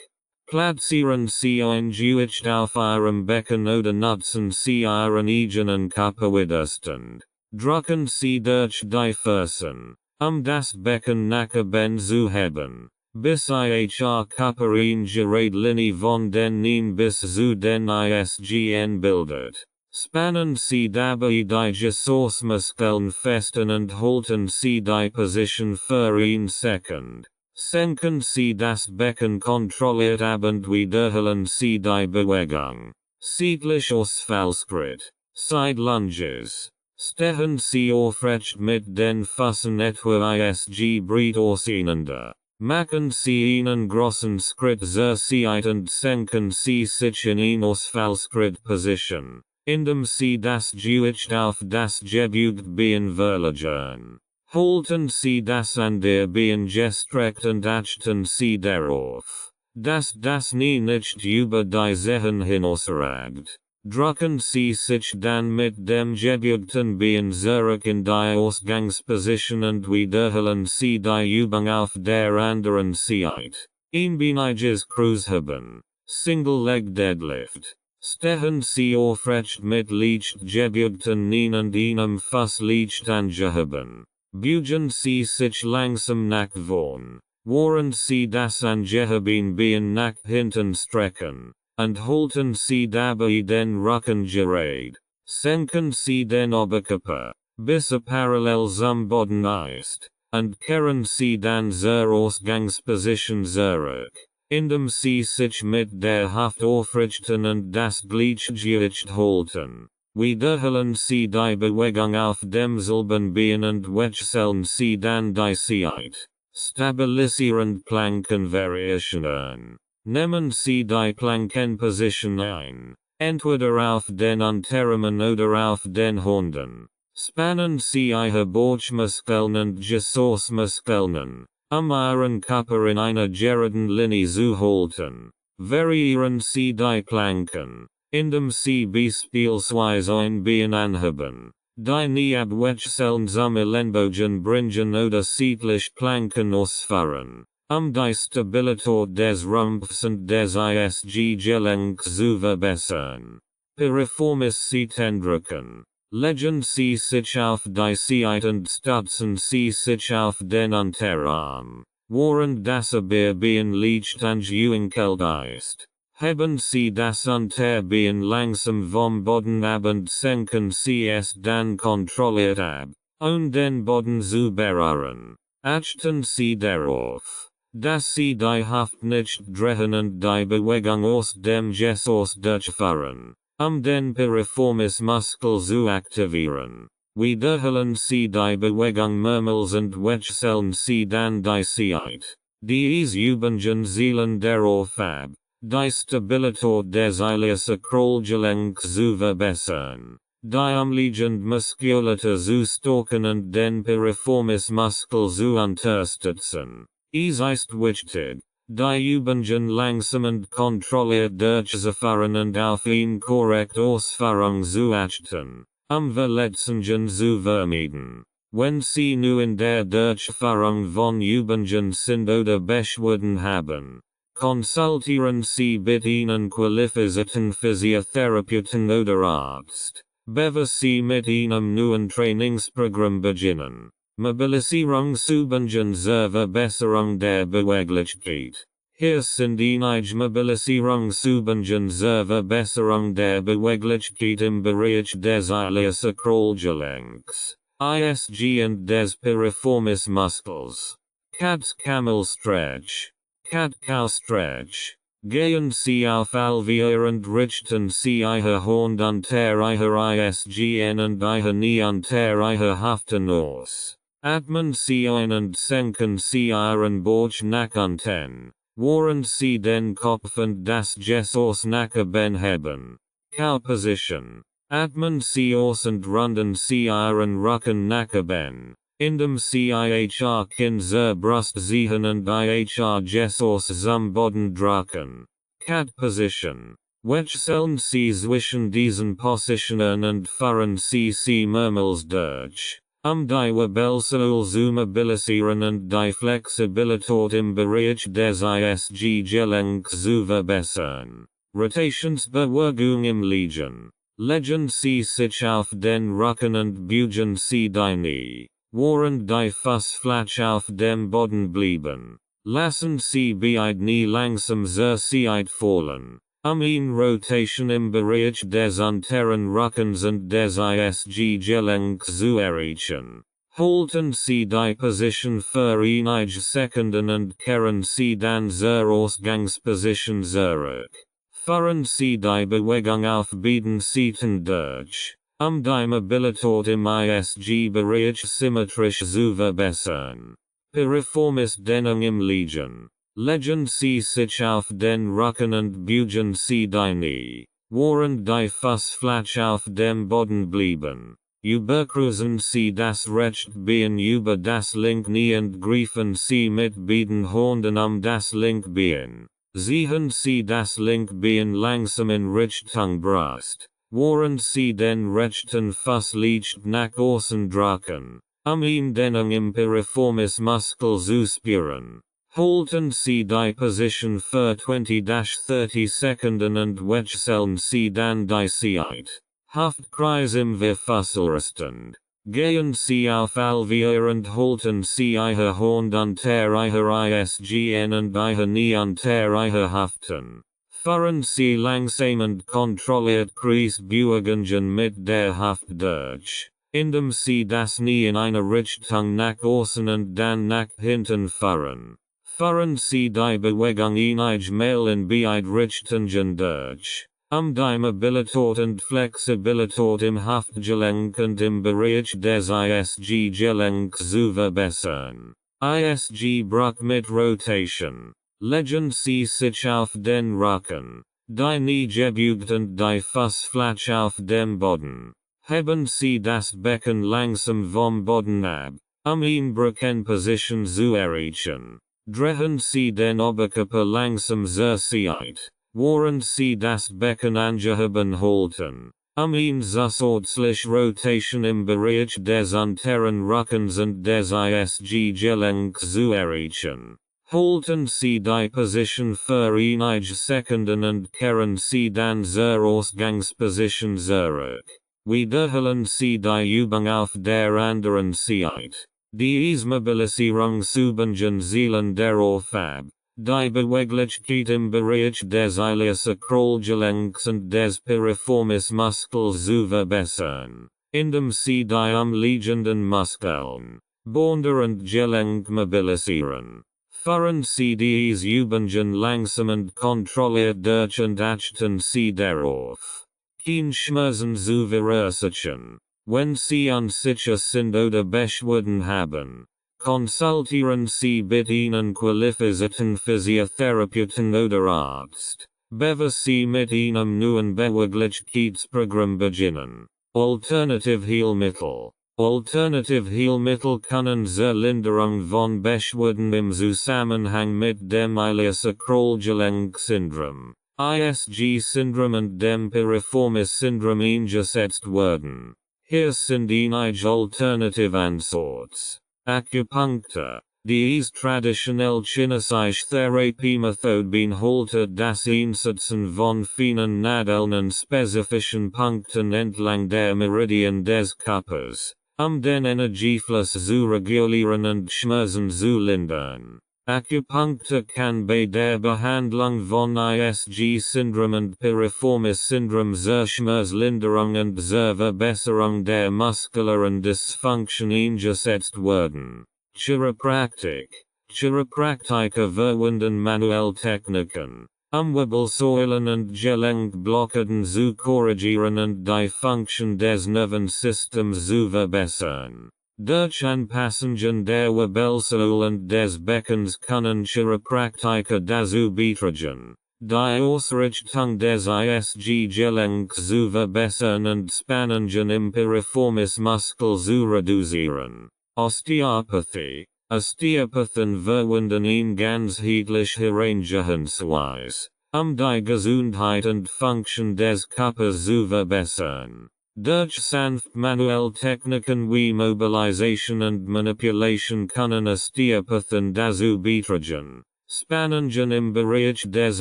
Platzieren Sie ein Gewicht auf Ihrem Becken oder nutzen Sie Ihren eigenen Körperwiderstand. Drücken Sie durch die Fersen, das Becken nach oben zu heben, bis Ihr Körper eine gerade Linie von den Knien bis zu den ISGN bildet. Spannen Sie dabei die Gesäßmuskeln fest und halten Sie die Position für 1 Sekund. Senken Sie das Becken kontrolliert ab und wiederholen Sie die Bewegung. Seitlich Ausfallschritt. Side Lunges. Stehen Sie aufrecht mit den Füßen etwa ISG breit auseinander. Machen Sie einen großen Schritt zur Seite und senken Sie sich in eine Ausfallschritt-Position, indem Sie das Gewicht auf das gebeugte Bein verlagern. Halten Sie das an der Bein gestreckt und achten Sie darauf, dass das Knie nicht über die Zehen hinausragt. Drücken Sie sich dann mit dem gebeugten Bein zurück in die Ausgangsposition und wiederholen Sie die Übung auf der anderen Seite. Einbeiniges Kreuzheben. Single Leg Deadlift. Stehen Sie aufrecht mit leicht gebeugten Knien und einem Fuß leicht angeheben. Beugen Sie sich langsam nach vorn, während Sie das angehoben Bein nach hinten strecken, und halten Sie dabei den Rücken gerade. Senken Sie den Oberkörper, bis parallel zum Boden ist, und kehren Sie dann zur Ausgangsposition zurück, indem Sie sich mit der Hüfte aufrichten und das Gleichgewicht halten. Wiederholen Sie die Bewegung auf demselben Bein und wechseln Sie dann die Seite. Stabilisierend Plankenvariationen. Nehmen Sie die Plankenposition ein, entweder auf den Unterarmen oder auf den Händen. Spannen Sie Ihre Bauchmuskeln und Gesäßmuskeln, Ihren Körper in einer geraden Linie zu halten. Variieren Sie die Planken, indem Sie beispielsweise ein Bein anheben, die Knie abwechselnd zum Ellenbogen bringen oder seitlich Planken ausfahren, die Stabilität des Rumpfs und des ISG-Gelenks zu verbessern. Piriformis Seitendrücken. Legen Sie sich auf die Seite und stützen Sie sich auf den Unterarm, während das Oberbein leicht angewinkelt ist. Heben Sie das Unterbein langsam vom Boden ab und senken Sie es dann kontrolliert ab, den Boden zu berühren. Achten Sie darauf, dass Sie die Hüfte nicht drehen und die Bewegung aus dem Gesäß durchführen, den Piriformis Muskel zu aktivieren. Wiederholen Sie die Bewegung mehrmals und wechseln Sie dann die Seite. Diese Übungen zielen darauf ab, die Stabilität des Iliaksacralgelenks zu verbessern, die umliegende Muskulatur zu stärken und den Piriformis Muskel zu unterstützen. Es ist wichtig, die Übungen langsam und kontrolliert durchzuführen und auf eine korrekte Ausführung zu achten, Verletzungen zu vermeiden. Wenn Sie nur in der Durchführung von Übungen sind oder Beschwerden haben, konsultieren Sie bitte einen qualifizierten Physiotherapeuten oder Arzt, bevor Sie mit einem neuen Trainingsprogramm beginnen. Mobilisierungsübungen zur Verbesserung der Beweglichkeit. Hier sind einige Mobilisierungsübungen zur Verbesserung der Beweglichkeit im Bereich des Iliaksacralgelenks, ISG und des Piriformis Muskels. Cat-Camel Stretch. Cat-Cow Stretch. Gehen Sie auf Alveolar und richten Sie Ihre Hand unter Ihre ISGN und Ihre Knie unter Ihre Hüften aus. Atmen Sie ein und senken Sie Ihren Bauch nach unten. Waren sie den Kopf und das Jesus nachbenheben. Kauposition. Atmen sie aus und runden sie ihren Rücken nachben. Indem sie ihr Kinn zur Brust ziehen und ihr Jesus zum Boden drücken. Catposition. Wechseln sie zwischen diesen Positionen und fahren sie mehrmals durch. Die Wabelseul zu mobilisieren und die Flexibilität im Bereich des ISG Gelenks zu verbessern. Rotationsbewegung im Liegen. Legen sie sich auf den Rücken und beugen sie die Knie. Während die Fußfläche auf dem Boden blieben. Lassen sie beide Knie langsam zur Seite fallen. In Rotation im Bereich des unteren Rückens und des ISG Gelenks zu erreichen. Halten Sie die Position für einige Sekunden und kehren Sie dann zur Ausgangsposition zurück. Führen Sie die Bewegung auf beiden Seiten durch, die Mobilität im ISG-Bereich symmetrisch zu verbessern. Piriformis Dehnung im Liegen. Legen Sie sich auf den Rücken und beugen Sie die Knie, während die Fußfläche auf dem Boden blieben. Überkreuzen Sie das rechte Bein über das linke Knie und greifen Sie mit beiden Händen das linke Bein. Ziehen Sie das linke Bein langsam in Richtung Brust, während Sie den rechten Fuß leicht nach außen drücken, ihn Dehnung im Piriformis Muskel zu spüren. Halten Sie die Position für 20-30 Sekunden und wechseln Sie dann die Seite. Huftkreis im Verfasselstand. Gehen Sie auf Alveolar und halten Sie Ihr Hand unter Ihr ISGN und Ihr Knie unter Ihr Hüften. Führen Sie langsam und kontrolliert Kreisbewegungen mit der Hüfte durch, indem Sie das Knie in eine Richtung nach außen und dann nach hinten führen. Führen Sie die Bewegung einige Mal in beide Richtungen durch, die Mobilität und Flexibilität im Hüftgelenk und im Bereich des ISG-Gelenks zu verbessern. ISG-Bruch mit Rotation. Legen Sie sich auf den Rücken, die Knie gebeugt und die Fußfläche auf dem Boden. Heben Sie das Becken langsam vom Boden ab, in Brückenposition zu erreichen. Drehen Sie den Oberkörper langsam zur Seite, während Sie das Becken angehoben halten, in zusätzlich Rotation im Bereich des unteren Rückens und des ISG-Gelenks zu erreichen. Halten Sie die Position für einige Sekunden und kehren Sie dann zur Ausgangsposition zurück. Wiederholen Sie die Übung auf der anderen Seite. Die Mobilisierungsübungen zielen darauf ab, die Beweglichkeit im Bereich des Iliosakralgelenks und des Piriformis Muskels zu verbessern, indem Sie die umliegenden Muskeln, Bänder und Gelenk mobilisieren. Führen Sie diese Übungen langsam und kontrolliert durch und achten Sie darauf, kein Schmerzen zu verursachen. Wenn Sie unsicher sind oder Beschwerden haben, konsultieren Sie bitte einen qualifizierten Physiotherapeuten oder Arzt, bevor Sie mit einem neuen Beweglichkeitsprogramm beginnen. Alternative Heilmittel. Alternative Heilmittel können zur Linderung von Beschwerden im Zusammenhang mit dem Iliosakralgelenk-Syndrom, ISG-Syndrom und dem Piriformis-Syndrom eingesetzt werden. Hier sind einige Alternative Ansätze. Acupunctur. Diese traditionell chinesische Therapiemethode beinhaltet das Einsetzen von feinen Nadeln an spezifischen Punkten entlang der Meridien des Körpers, den Energiefluss zu regulieren und Schmerzen zu lindern. Acupunctur kann bei der Behandlung von ISG-Syndrom und Piriformis-Syndrom zur Schmerzlinderung und zur Verbesserung der muskulären Dysfunction eingesetzt werden. Chiropraktik. Chiropraktiker verwenden manuell Techniken, Wirbelsäulen und Gelenkblockaden zu korrigieren und die Funktion des Nervensystems zu verbessern. Durch Anpassungen der Wirbelsäule und des Beckens können Chiropraktiker dazu beitragen, die Ausrichtung des ISG-Gelenks zu verbessern und Spannungen im Piriformis Muskel zu reduzieren. Osteopathie. Osteopathen verwenden ihn ganzheitlich herangehensweise, die Gesundheit und Funktion des Körpers zu verbessern. Durch sanft manuell Techniken wie Mobilisation und Manipulation können Osteopathen dazu beitragen, Spannungen im Bereich des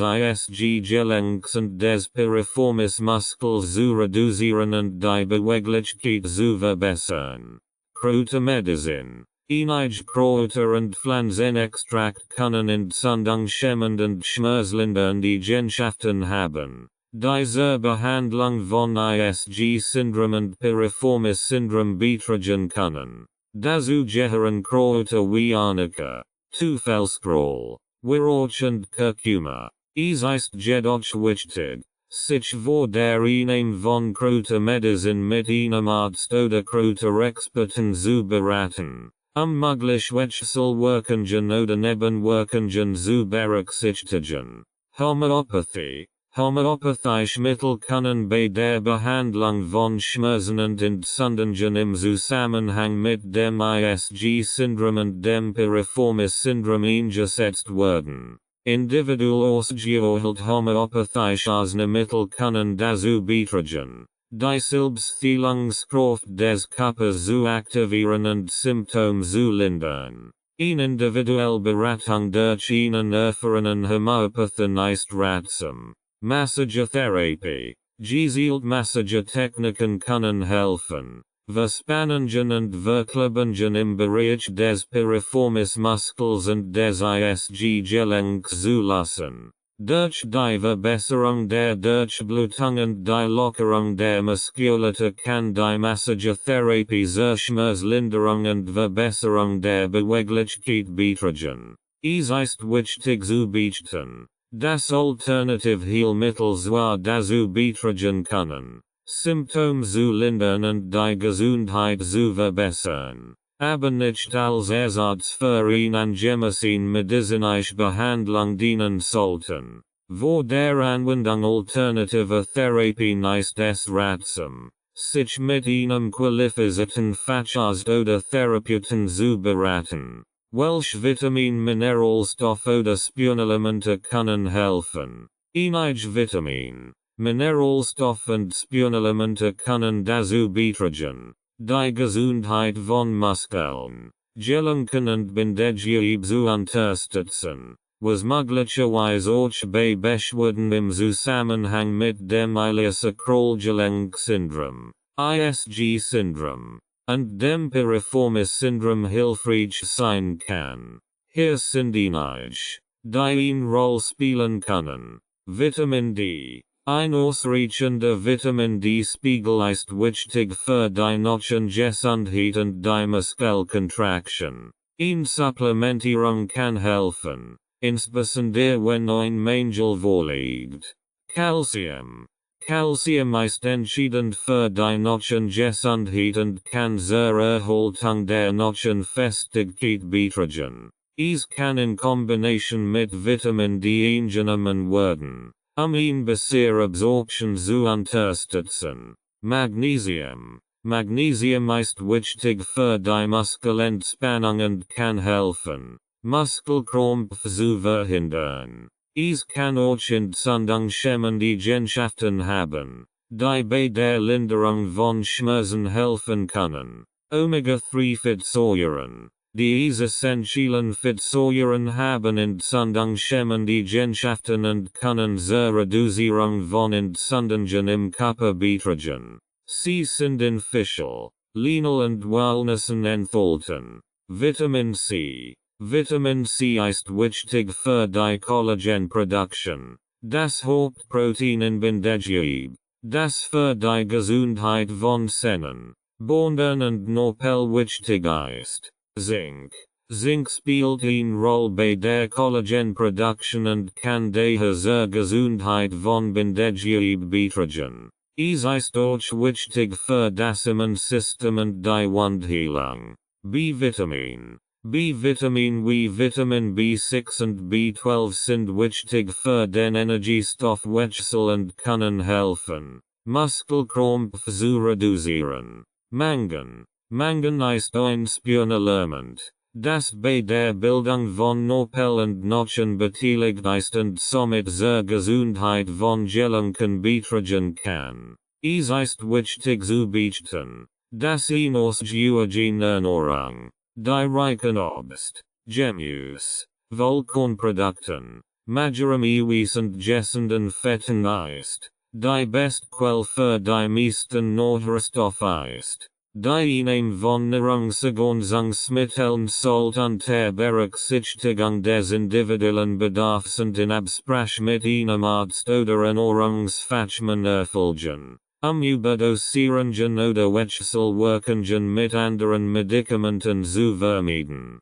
ISG-Gelenks und des Piriformis Muskels zu reduzieren und die Beweglichkeit zu verbessern. Kräutermedizin. Einige Kräuter und Pflanzenextrakt können entzündungshemmend und schmerzlindernd Eigenschaften haben, die zur Behandlung von ISG-Syndrom und Piriformis-Syndrom beitragen können. Dazu gehören Kräuter wie Arnika, Teufelskrauel, Weihrauch und Kurkuma. Es ist jedoch wichtig, sich vor der Einnahme von Kräutermedizin mit einem Arzt oder Kräuterexperten zu beraten, mögliche Wechselwirkungen oder Nebenwirkungen zu berücksichtigen. Homöopathie. Homöopathische Mittel können bei der Behandlung von Schmerzen und Entzündungen im Zusammenhang mit dem ISG-Syndrom und dem Piriformis-Syndrom eingesetzt werden. Individuell ausgewählte homöopathische Arzneimittel können dazu beitragen, die Selbstheilungskraft des Körpers zu aktivieren und Symptome zu lindern. Eine individuelle Beratung durch einen erfahrenen Homöopathen ist ratsam. Massagetherapie. Gezielt Massagetechniken können helfen, Verspannungen und Verklebungen im Bereich des Piriformis Muskels und des ISG-Gelenks zu lassen. Durch die Verbesserung der Durchblutung und die Lockerung der Muskulatur kann die Massagetherapie zur Schmerzlinderung und Verbesserung der Beweglichkeit beitragen. Es ist wichtig zu beachten, dass alternative Heilmittel zwar dazu beitragen können, Symptome zu lindern und die Gesundheit zu verbessern, aber nicht als Ersatz für eine angemessene medizinische Behandlung dienen sollten. Vor der Anwendung alternativer Therapien ist es ratsam, sich mit einem qualifizierten Facharzt oder Therapeuten zu beraten. Welche Vitamin, Mineralstoff oder Spurenelemente können helfen? Einige Vitamin, Mineralstoff und Spurenelemente können dazu beitragen, die Gesundheit von Muskeln, Gelenken und Bindegewebe zu unterstützen, was möglicherweise auch bei Beschwerden im Zusammenhang mit dem Iliacrogelenk-Syndrom, ISG-Syndrom, und dem Piriformis-Syndrom hilfreich sein kann. Hier sind einige, die eine Rolle spielen können. Vitamin D. Ein ausreichender Vitamin D-Spiegel ist wichtig für die Knochengesundheit und die Muskelkontraktion. Eine Supplementierung kann helfen, insbesondere wenn ein Mangel vorliegt. Calcium. Calcium ist entscheidend für die Knochengesundheit und kann zur Erhaltung der Knochenfestigkeit beitragen. Es kann in Kombination mit Vitamin D eingenommen werden, eine bessere Absorption zu unterstützen. Magnesium. Magnesium ist wichtig für die Muskelentspannung und kann helfen, Muskelkrampf zu verhindern. Es kann auch entzündungshemmende Eigenschaften haben, die bei der Linderung von Schmerzen helfen können. Omega-3-Fettsäuren. Diese essentiellen Fettsäuren haben entzündungshemmende Eigenschaften und können zur Reduzierung von Entzündungen im Körper beitragen. Sie sind in Fischl, Linol und Walnüssen enthalten. Vitamin C. Vitamin C ist wichtig für die Collagenproduktion, das Hauptprotein in Bindegewebe, das für die Gesundheit von Zähnen, Bändern und Knorpel wichtig ist. Zink. Zink spielt eine Rolle bei der Collagenproduktion und kann daher zur Gesundheit von Bindegewebe beitragen. Es ist auch wichtig für das Immunsystem und die Wundheilung. B-Vitamin. B-Vitamin wie Vitamin B6 und B12 sind wichtig für den Energiestoffwechsel und können helfen, Muskelkrampf zu reduzieren. Mangan. Mangan ist ein Spurenelement, das bei der Bildung von Knorpel und Knochen beteiligt ist und somit zur Gesundheit von Gelenken beitragen kann. Es ist wichtig zu beachten, dass aus Georgien Ernährung, die reichen Obst, Gemüse, Vollkornprodukten, magerem Eiweiß und gesunden Fetten ist, die beste Quelle für die meisten Nährstoffe ist, die einem von Nahrungsergänzungsmitteln sollt unter Berücksichtigung des individuellen Bedarfs und in Absprache mit einem Arzt oder Ernährungsfachmann erfolgen. Überdosierungen oder Wechselwirkungen mit anderen Medikamenten zu vermeiden.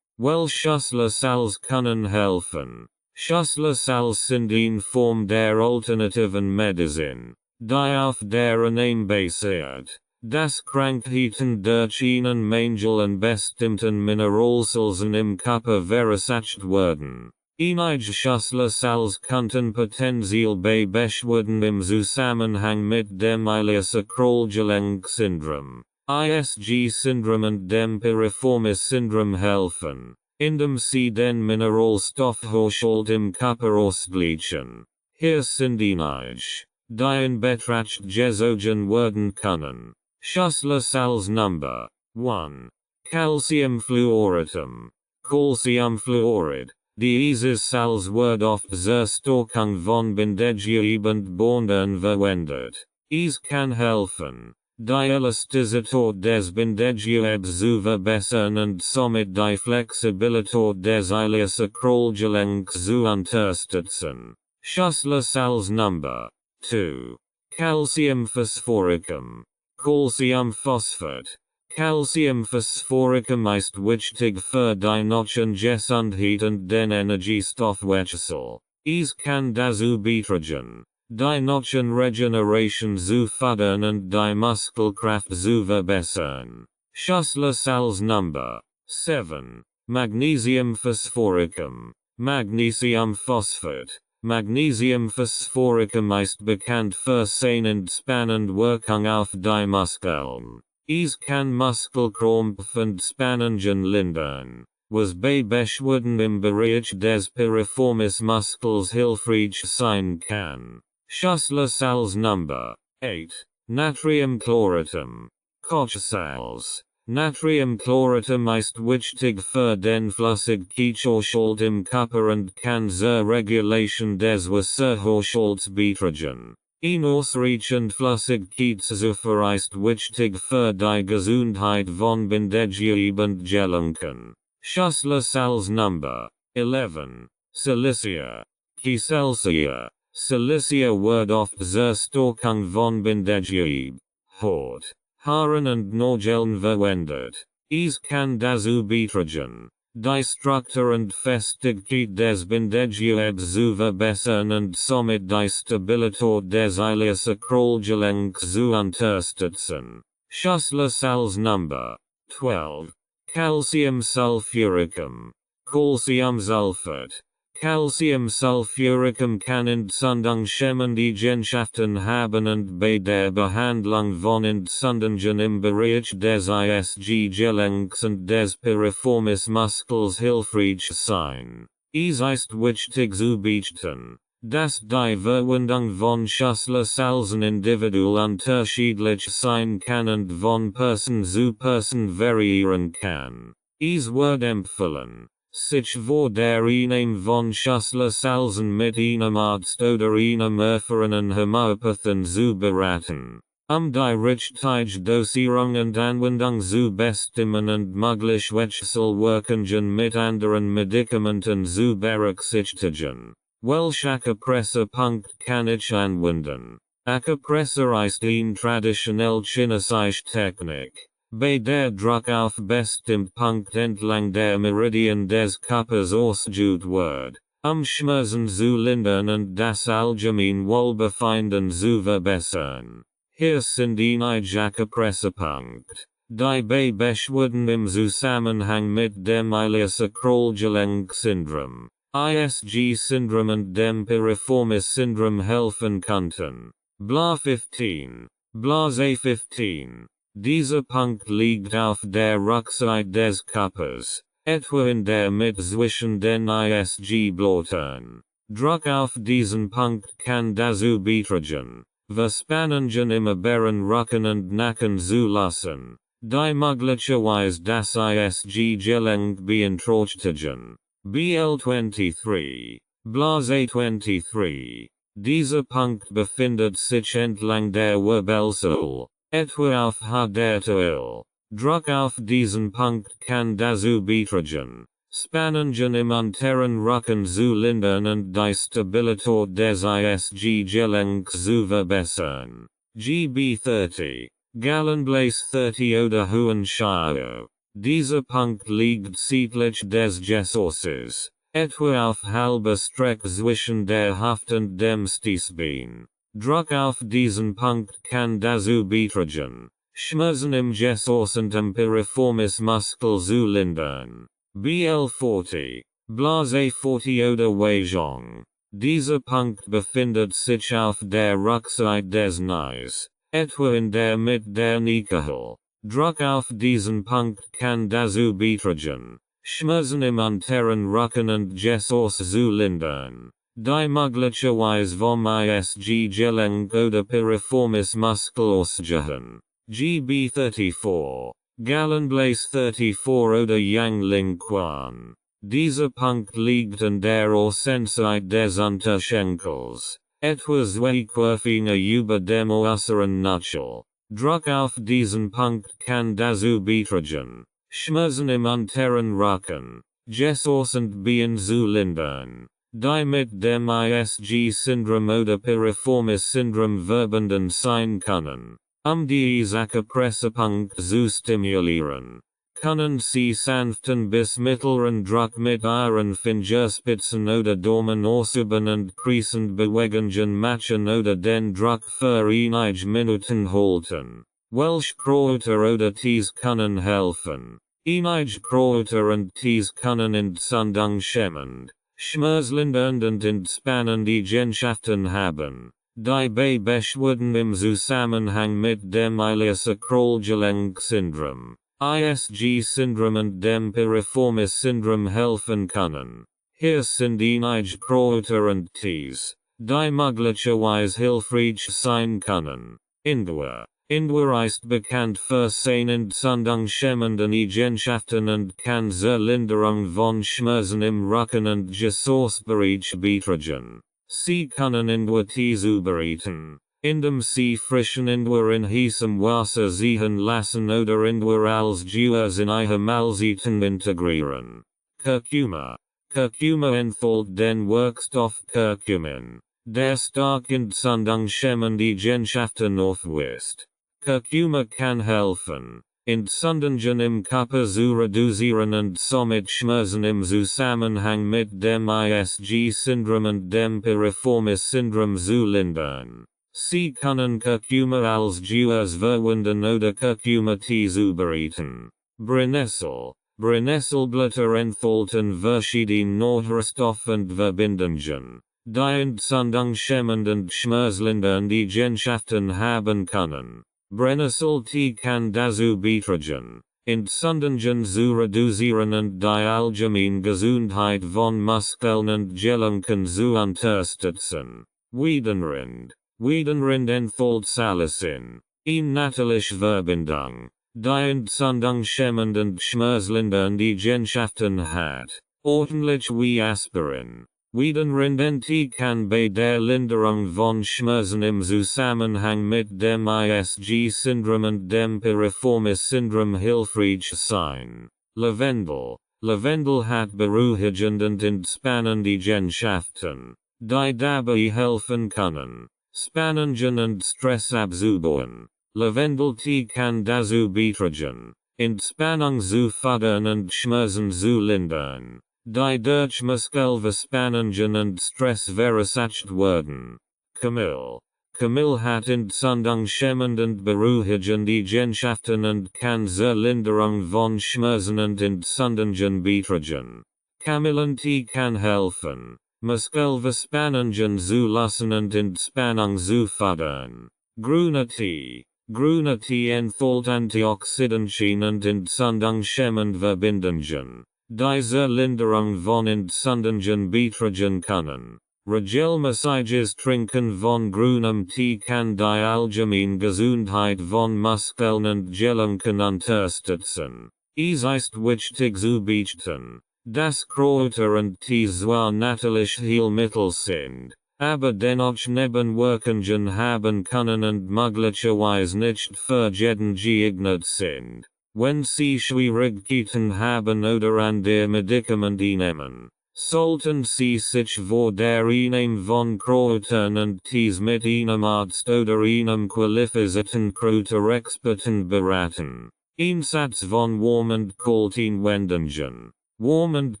Schüsslersalz können helfen. Schüsslersalz sind eine Form der alternativen Medizin, die auf der Annahme basiert, dass Krankheiten durch einen Mangel an bestimmten Mineralsalzen im Körper verursacht werden. Einige Schüsslersalz könnten potenziell bei Beschwerden im Zusammenhang mit dem Ileosakralgelenk-Syndrom, ISG-Syndrom und dem Piriformis-Syndrom helfen, indem sie den Mineralstoffhaushalt im Körper ausgleichen. Hier sind einige, die in Betracht gezogen werden können. Schüsslersalz Number 1. Calciumfluoratum. Calciumfluorid. Dieses Salz wird oft zur Stärkung von Bindegeweben und verwendet. Es kann helfen, die Elastizität des Bindegewebes zu verbessern und somit die Flexibilität des Ileosakralgelenks zu unterstützen. Schüsslersalz Number 2. Calcium phosphoricum. Calciumphosphat. Calcium phosphoricum ist wichtig für die Knochengesundheit und den Energiestoffwechsel. Es kann dazu beitragen, die Knochenregeneration zu fördern und die Muskelkraft zu verbessern. Schüsslersalz Number 7. Magnesium phosphoricum. Magnesium Phosphat. Magnesium phosphoricum ist bekannt für seine entspannende Wirkung auf die Muskeln. Es kann Muskelkrampf und Spannungen lindern, was bei Beschwerden im Bereich des Piriformis Muskels hilfreich sein kann. Schüsslersalz Number 8. Natriumchloratum. Kochsalz. Natriumchloratum ist wichtig für den Flüssigkeitshaushalt im Körper und kann zur Regulation des Wasserhaushalts beitragen. Ausreichend Flüssigkeitszufuhr ist wichtig für die Gesundheit von Bindegeweben und Gelenken. Schüsslersalz Number 11. Silicia. Kieselsia. Silicia wird oft zur Stärkung von Bindegewebe, Haut, Haaren und Nageln verwendet. Es kann dazu beitragen, die Struktur und Festigkeit des Bindegewebes zu verbessern und somit die Stabilität des Ileosakralgelenks zu unterstützen. Schüsslersalz Number 12. Calcium sulfuricum. Calciumsulfat. Calcium sulfuricum kann entzündungshemmende Eigenschaften haben und bei der Behandlung von Entzündungen im Bereich des ISG-Gelenks und des Piriformis Muskels hilfreich sein. Es ist wichtig zu beachten, dass die Verwendung von Schüsslersalzen individuell unterschiedlich sein kann und von Person zu Person variieren kann. Es wird empfohlen, sich vor der Einnahme von Schüsslersalzen mit einem Arzt oder einem erfahrenen Homöopathen zu beraten, die richtige Dosierung und Anwendung zu bestimmen und mögliche Wechselwirkungen mit anderen Medikamenten zu berücksichtigen. Welche Acupressur-Punkt kann ich anwenden? Acupressur ist eine traditionell chinesische Technik, bei der Druck auf bestimmt Punkt entlang der Meridian des Körpers ausgeübt wird, Schmerzen zu lindern und das allgemeine Wohlbefinden zu verbessern. Hier sind einige Acupressur-Punkt, Die Beschwerden im Zusammenhang mit dem Ilias-Sacral-Gelenk-Syndrom, ISG-Syndrom und dem Piriformis-Syndrom helfen könnten. Bla 15. Blase 15. Dieser Punkt liegt auf der Rückseite des Körpers, etwa in der Mitte zwischen den ISG-Blättern. Druck auf diesen Punkt kann dazu beitragen, Verspannungen im oberen Rücken und Nacken zu lassen, die möglicherweise das ISG-Gelenk beeinträchtigen. BL 23. Blase 23. Dieser Punkt befindet sich entlang der Wirbelsäule, etwa auf der Taille. Druck auf diesen Punkt kann dazu beitragen, Spannungen im unteren Rücken zu lindern und die Stabilität des ISG-Gelenks zu verbessern. GB 30. Gallenblaze 30 oder Hohenschio. Dieser Punkt liegt südlich des Gesosses, etwa auf halber Strecke zwischen der Hüfte und dem Stießbein. Druck auf diesen Punkt kann dazu beitragen, Schmerzen im Gesäß und im Piriformis-Muskel zu lindern. BL 40. Blase 40 oder Weijong. Dieser Punkt befindet sich auf der Rückseite des Knies, etwa in der Mitte der Kniekehel. Druck auf diesen Punkt kann dazu beitragen, Schmerzen im unteren Rücken und Gesäß zu lindern, die möglicherweise vom ISG-Gelenk oder Piriformis-Muskel ausgehen. GB 34. Gallenblaze 34 oder Yang Ling Quan. Dieser Punkt liegt an der Außenseite des Unterschenkels, etwa 2 Finger über dem äußeren Knöchel. Druck auf diesen Punkt kann dazu beitragen, Schmerzen im unteren Rücken, Gesäß und Bein zu lindern, die mit dem ISG-Syndrom oder Piriformis-Syndrom verbunden sein können. Die Sackpressepunkt zu stimulieren, können Sie sanften bis mittleren Druck mit Ihren Fingerspitzen oder Daumen ausüben und kreisend Bewegungen machen oder den Druck für einige Minuten halten. Welche Kräuter oder Tees können helfen? Einige Kräuter und Tees können entzündungshemmend, schmerzlindernd und entspannende Eigenschaften haben, die bei Beschwerden im Zusammenhang mit dem Ilias-Sacral-Gelenk-Syndrom, ISG-Syndrom und dem Piriformis-Syndrom helfen können. Hier sind einige Kräuter und Tees, die möglicherweise hilfreich sein können. Ingwer. Ingwer ist bekannt für seine entzündungshemmenden Eigenschaften und kann zur Linderung von Schmerzen im Rücken und Gesäßbereich beitragen. Sie können Ingwer-Tee zubereiten, indem Sie frischen Ingwer in heißem Wasser ziehen lassen oder Ingwer als Juice in Ihre Mahlzeiten integrieren. Curcuma. Curcuma enthält den Wirkstoff Curcumin, der stark entzündungshemmende Eigenschaften aufweist. Curcuma kann helfen, Entzündungen im Körper zu reduzieren und somit Schmerzen im Zusammenhang mit dem ISG-Syndrom und dem Piriformis-Syndrom zu lindern. Sie können Curcuma als Juice verwenden oder Curcuma-Tee zubereiten. Brennnessel. Brennnesselblätter enthalten verschiedene Nährstoffe und Verbindungen, die entzündungshemmend und schmerzlindernde Eigenschaften haben können. Brennnessel-Tee kann dazu beitragen, Entzündungen zu reduzieren und die allgemeine Gesundheit von Muskeln und Gelenken zu unterstützen. Weidenrind. Weidenrind enthält Salicin, eine natürliche Verbindung, die entzündungshemmend und schmerzlindernde Eigenschaften hat, ordentlich wie Aspirin. Weidenrind-Tee kann bei der Linderung von Schmerzen im Zusammenhang mit dem ISG-Syndrom und dem Piriformis-Syndrom hilfreich sein. Lavendel. Lavendel hat beruhigend und entspannende Eigenschaften, die dabei helfen können, Spannungen und Stress abzubauen. Lavendel-Tee kann dazu beitragen, Entspannung zu fördern und Schmerzen zu lindern, die durch Muskelverspannungen und Stress verursacht werden. Kamille. Kamilhat und Sundung Schemmend und Beruhigend Eigenschaften und kann zur Linderung von Schmerzen und Entzündungen beitragen. Kamillent kann helfen, Muskelverspannungen zu lassen und Entspannung zu fördern. Grüne Tee enthält Antioxidantien und entzündungshemmend Verbindungen, die zur Linderung von Entzündungen beitragen können. Regelmäßiges Trinken von grünem Tee kann die allgemeine Gesundheit von Muskeln und Gelenken unterstützen. Es ist wichtig zu beachten, dass Kräuter und Tee zwar natürlich Heilmittel sind, aber dennoch Nebenwirkungen haben können und möglicherweise nicht für jeden geeignet sind, wenn sie Schwierigkeiten haben oder an der Medikamente nehmen. Sollten Sie sich vor der Einnahme von Kräutern und Tees mit einem Arzt oder einem qualifizierten Kräuterexperten beraten. Einsatz von warm und kalten Wendungen. Warm und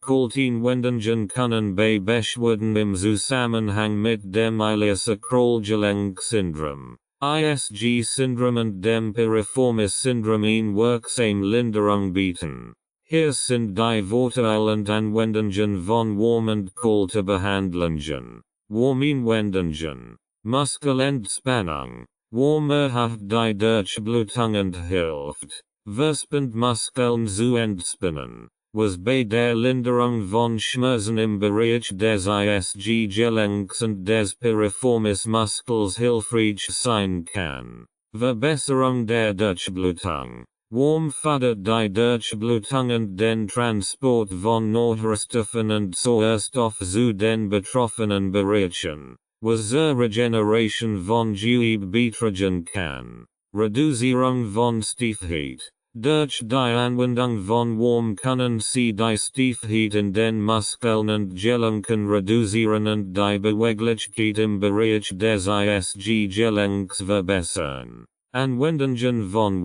kalten Wendungen können bei Beschwerden im Zusammenhang mit dem Ileosakralgelenk-Syndrom, ISG-Syndrom und dem Piriformis-Syndrom eine wirksame Linderung bieten. Hier sind die Vorteile und Anwendungen von warm und kalte Behandlungen. Wendungen. Muskelentspannung. Warm erhöht die Durchblutung und hilft, verspannte Muskeln zu entspannen, was bei der Linderung von Schmerzen im Bereich des ISG-Gelenks und des Piriformis-Muskels hilfreich sein kann. Verbesserung der Durchblutung. Warm fördert die Durchblutung und den Transport von Nährstoffen und Sauerstoff zu den betroffenen Bereichen, was zur Regeneration von Gewebe beitragen kann. Reduzierung von Stiefheit. Durch die Anwendung von Warm können Sie die Stiefheit in den Muskeln und Gelenken reduzieren und die Beweglichkeit im Bereich des ISG-Gelenks verbessern. Anwendungen von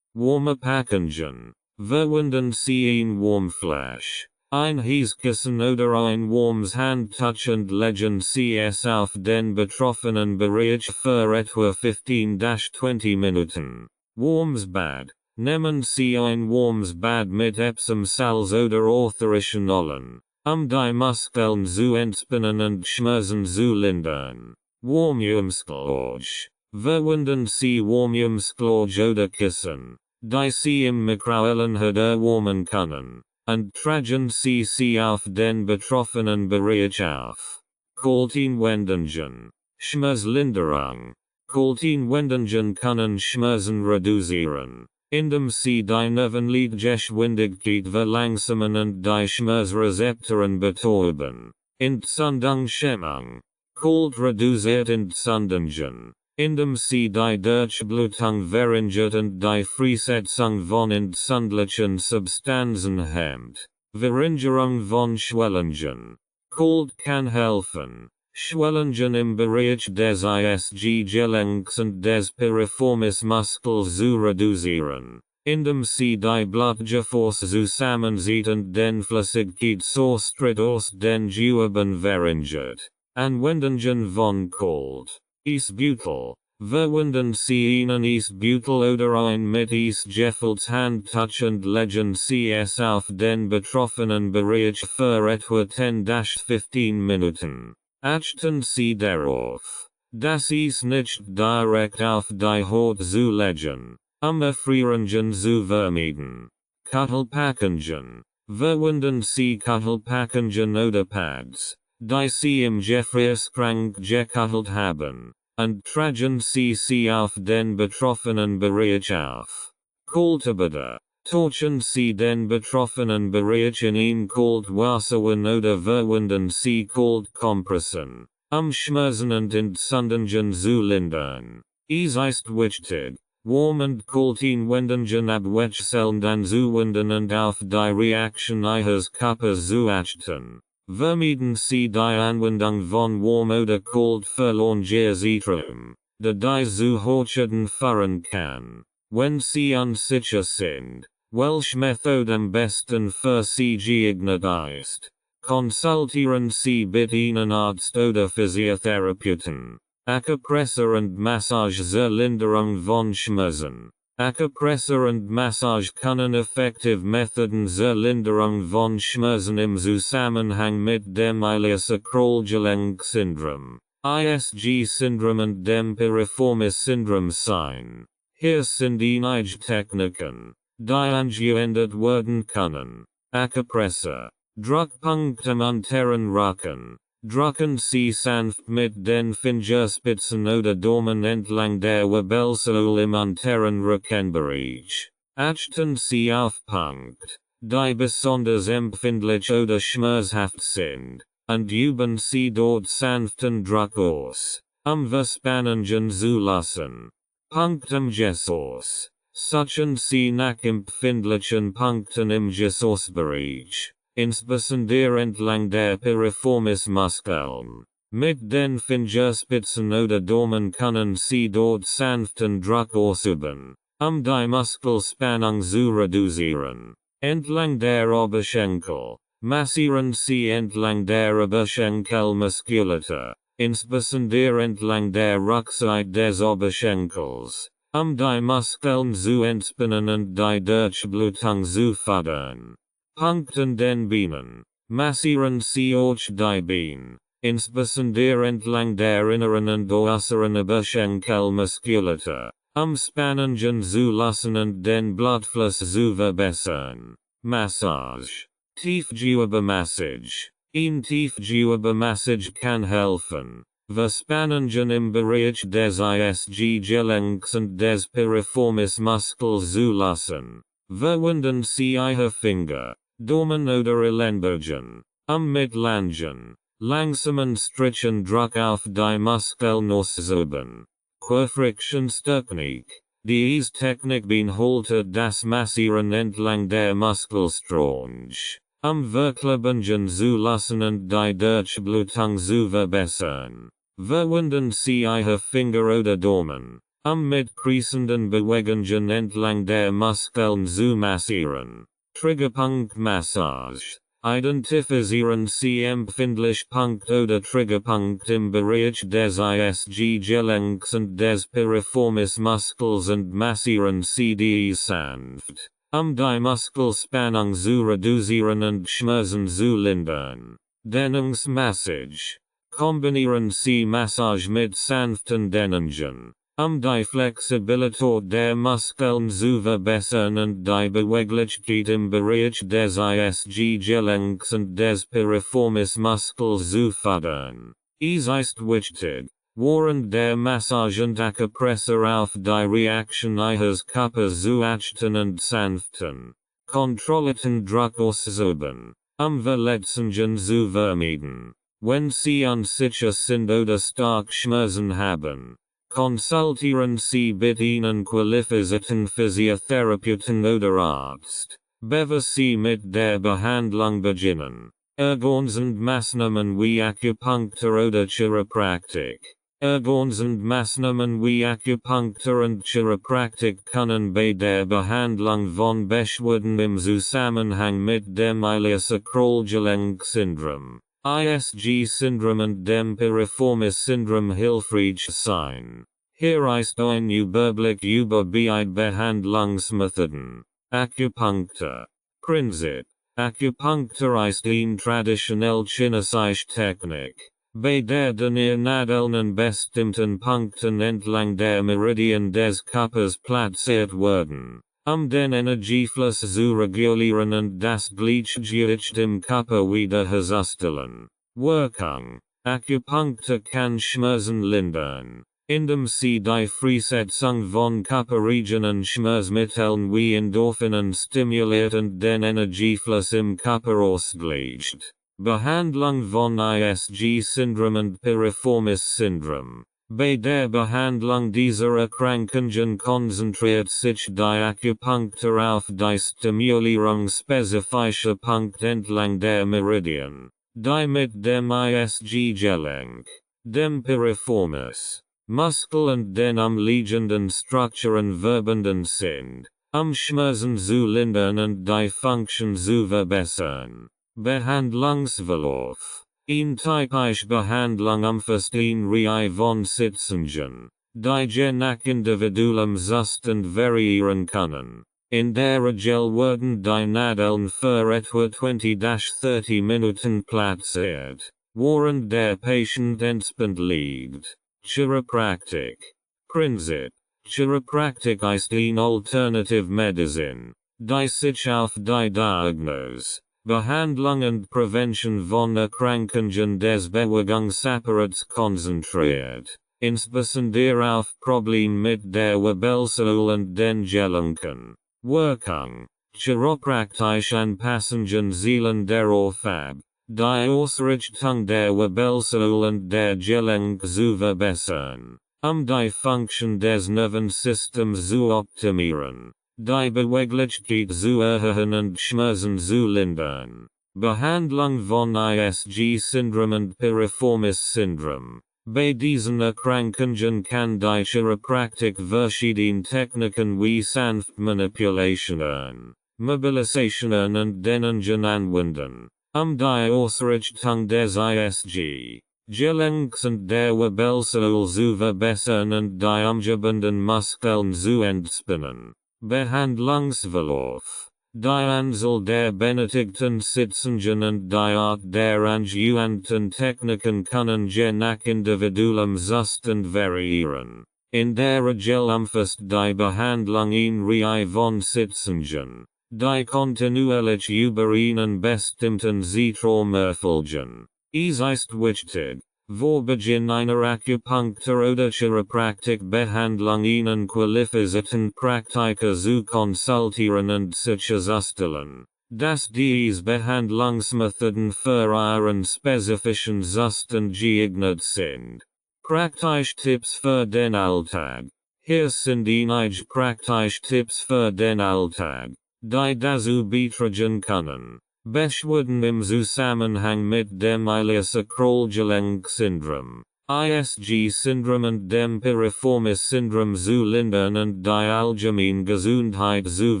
Warme Packungen. Verwenden Sie ein Warmflash, ein Heißkissen oder ein warmes Handtuch und legen Sie es auf den betroffenen Bereich für etwa 15-20 Minuten. Warmes Bad. Nehmen Sie ein warmes Bad mit Epsom Salz oder ätherischen Ölen, die Muskeln zu entspannen und Schmerzen zu lindern. Warmjumsklage. Verwenden Sie Warmjumsklage oder Kissen, die Sie im Mikrowellenherd erwärmen können, und tragen Sie sie auf den betroffenen Bereich auf. Kalten Wendungen. Schmerzlinderung. Kalten Wendungen können Schmerzen reduzieren, indem sie die Nervenleitgeschwindigkeit verlangsamen und die Schmerzrezeptoren betäuben. Entzündungshemmung. Kalt reduziert Entzündungen, indem sie die Durchblutung verringert und die Freisetzung von entzündlichen Substanzen hemmt. Verringerung von Schwellungen. Kalt kann helfen, Schwellungen im Bereich des ISG-Gelenks und des Piriformis-Muskels zu reduzieren, indem sie die Blutgefäße zusammenzieht und den Flüssigkeitsaustritt aus den Geweben verringert. Anwendungen von Kalt. Eisbeutel. Verwenden Sie einen Eisbeutel oder ein mit Eis gefülltes Handtuch und legen Sie es auf den betroffenen Bereich für etwa 10-15 Minuten. Achten Sie darauf, das Eis nicht direkt auf die Haut zu legen, Erfrierungen zu vermeiden. Kachelpackungen. Verwenden Sie Kachelpackungen oder Pads, die Sie im Gefrierschrank gekackelt haben, und tragen Sie sie auf den betroffenen Bereich auf. Kalte Bäder. Tauchen Sie den betroffenen Bereich in Kaltwasser oder verwenden Sie Kaltkompressen, Schmerzen und Entzündungen zu lindern. Es ist wichtig, warm und kalten Wendungen abwechselnd anzuwenden und auf die Reaktion Ihres Körpers zu achten. Vermeiden Sie die Anwendung von warm oder kalt für lange Zeitraum, da die zu Hortschäden führen kann. Wenn Sie unsicher sind, welche Methode am besten für Sie geeignet ist, konsultieren Sie bitte einen Arzt oder Physiotherapeuten. Akupressur und Massage zur Linderung von Schmerzen. Akupressur und Massage können effektiv Methoden zur Linderung von Schmerzen im Zusammenhang mit dem Ilias-Sacral-Gelenk-Syndrom, ISG-Syndrom und dem Piriformis-Syndrom sein. Hier sind einige Techniken, die angewendet werden können. Akupressur. Druckpunkt am unteren Rücken. Drücken Sie sanft mit den Fingerspitzen oder Daumen entlang der Wirbelsäule im unteren Rückenbereich. Achten Sie auf Punkt, die besonders empfindlich oder schmerzhaft sind, und üben Sie dort sanften Druck aus, Verspannungen zu lassen. Punkt am Geschoss. Suchen Sie nach empfindlichen Punkten im Geschossbereich, insbesondere entlang der Piriformis-Muskeln. Mit den Fingerspitzen oder Daumen können Sie dort sanften Druck ausüben, die Muskelspannung zu reduzieren. Entlang der Oberschenkel. Massieren Sie entlang der Oberschenkelmuskulatur, insbesondere entlang der Rückseite des Oberschenkels, die Muskeln zu entspannen und die Durchblutung zu fördern. Punkt an den Beinen. Massieren Sie auch die Beine, insbesondere entlang der inneren und äußeren Oberschenkelmuskulatur, Spannungen zu lassen und den Blutfluss zu verbessern. Massage. Tiefgewebe-Massage. Ein Tiefgewebe-Massage kann helfen, Verspannungen im Bereich des ISG-Gelenks und des Piriformis-Muskels zu lassen. Verwenden Sie Ihre Finger, Daumen oder Ellenbogen, mit langen, langsamen Strichen Druck auf die Muskeln auszuüben. Frictionstechnik. Diese Technik beinhaltet das Massieren entlang der Muskelstränge, Verklebungen zu lassen und die Durchblutung zu verbessern. Verwenden Sie Ihre Finger oder Daumen, mit kreisenden Bewegungen entlang der Muskeln zu massieren. Triggerpunkt Massage. Identifizieren Sie empfindlich Punkt oder Triggerpunkt im Bereich des ISG-Gelenks und des Piriformis-Muskels und massieren Sie die sanft, die Muskelspannung zu reduzieren und Schmerzen zu lindern. Dehnungsmassage. Kombinieren Sie Massage mit sanften Dehnungen, die Flexibilität der Muskeln zu verbessern und die Beweglichkeit im Bereich des ISG-Gelenks und des Piriformis-Muskels zu fördern. Es ist wichtig, während der Massage und Akupressur auf die Reaktion Ihres Körpers zu achten und sanften, kontrollierten Druck auszuüben, Verletzungen zu vermeiden. Wenn Sie unsicher sind oder stark Schmerzen haben, konsultieren Sie bitte einen qualifizierten Physiotherapeuten oder Arzt, bevor Sie mit der Behandlung beginnen. Ergänzend Maßnahmen wie Akupunktur oder Chiropraktik. Ergänzend Maßnahmen wie Akupunktur und Chiropraktik können bei der Behandlung von Beschwerden im Zusammenhang mit dem Ilias-Sacral-Gelenk-Syndrom, ISG-Syndrom und dem Piriformis-Syndrom hilfreich sein. Hier ist ein Überblick über beide Behandlungsmethoden. Akupunktur. Prinzip. Akupunktur ist eine traditionelle chinesische Technik, bei der den Nadeln an bestimmten Punkten entlang der Meridien des Körpers platziert werden, den Energiefluss zu regulieren und das Gleichgewicht im Körper wiederherzustellen. Wirkung. Akupunktur kann Schmerzen lindern, indem sie die Freisetzung von Körperregionen Schmerzmitteln wie Endorphinen stimuliert und den Energiefluss im Körper ausgleicht. Behandlung von ISG-Syndrom und Piriformis-Syndrom. Bei der Behandlung dieser Erkrankungen konzentriert sich die Akupunktur auf die Stimulierung spezifischer Punkte entlang der Meridien, die mit dem ISG-Gelenk, dem Piriformis, Muskel und den umliegenden Strukturen verbunden sind, Schmerzen zu lindern und die Funktion zu verbessern. Behandlungsverlauf. In typische Behandlung umfasst Rei von Sitzungen, die je nach Individuum Zustand variieren können. In der Regel werden die Nadeln für etwa 20–30 Minuten platziert, während der Patient entspannt liegt. Chiropraktik. Prinzip. Chiropraktik ist alternative medicine, die sich auf die Diagnose, Behandlung und Prävention von Erkrankungen des Bewegungsapparats konzentriert, insbesondere auf Probleme mit der Wirbelsäule und den Gelenken. Wirkung. Chiropraktische Anpassungen zielen darauf ab, die Ausrichtung der Wirbelsäule und der Gelenke zu verbessern, die Funktion des Nervensystems zu optimieren, die Beweglichkeit zu erhöhen und Schmerzen zu lindern. Behandlung von ISG-Syndrom und Piriformis-Syndrom. Bei diesen Erkrankungen kann die Chiropraktik verschiedene Techniken wie Sanftmanipulationen, Mobilisationen und Dehnungen anwenden, die Ausrichtung des ISG, Gelenks und der Wirbelsäule zu verbessern und die umgebenden Muskeln zu entspannen. Behandlungsverlauf. Die Anzahl der benötigten Sitzungen und die Art der angewandten Techniken können je nach Individuum Zustand variieren. In der Regel umfasst die Behandlung Reihe von Sitzungen, die kontinuierlich über einen bestimmten Zeitraum erfolgen. Es ist wichtig, vor Beginn einer Akupunktur oder Chiropraktikbehandlung einen qualifizierten Praktiker zu konsultieren und sicherzustellen, dass diese Behandlungsmethoden für ihren spezifischen Zustand geeignet sind. Praktische Tipps für den Alltag. Hier sind einige praktische Tipps für den Alltag, die dazu beitragen können, Beschwerden im Zusammenhang mit dem Iliac-Syndrom, ISG-Syndrom und dem Piriformis-Syndrom zu lindern und die allgemeine Gesundheit zu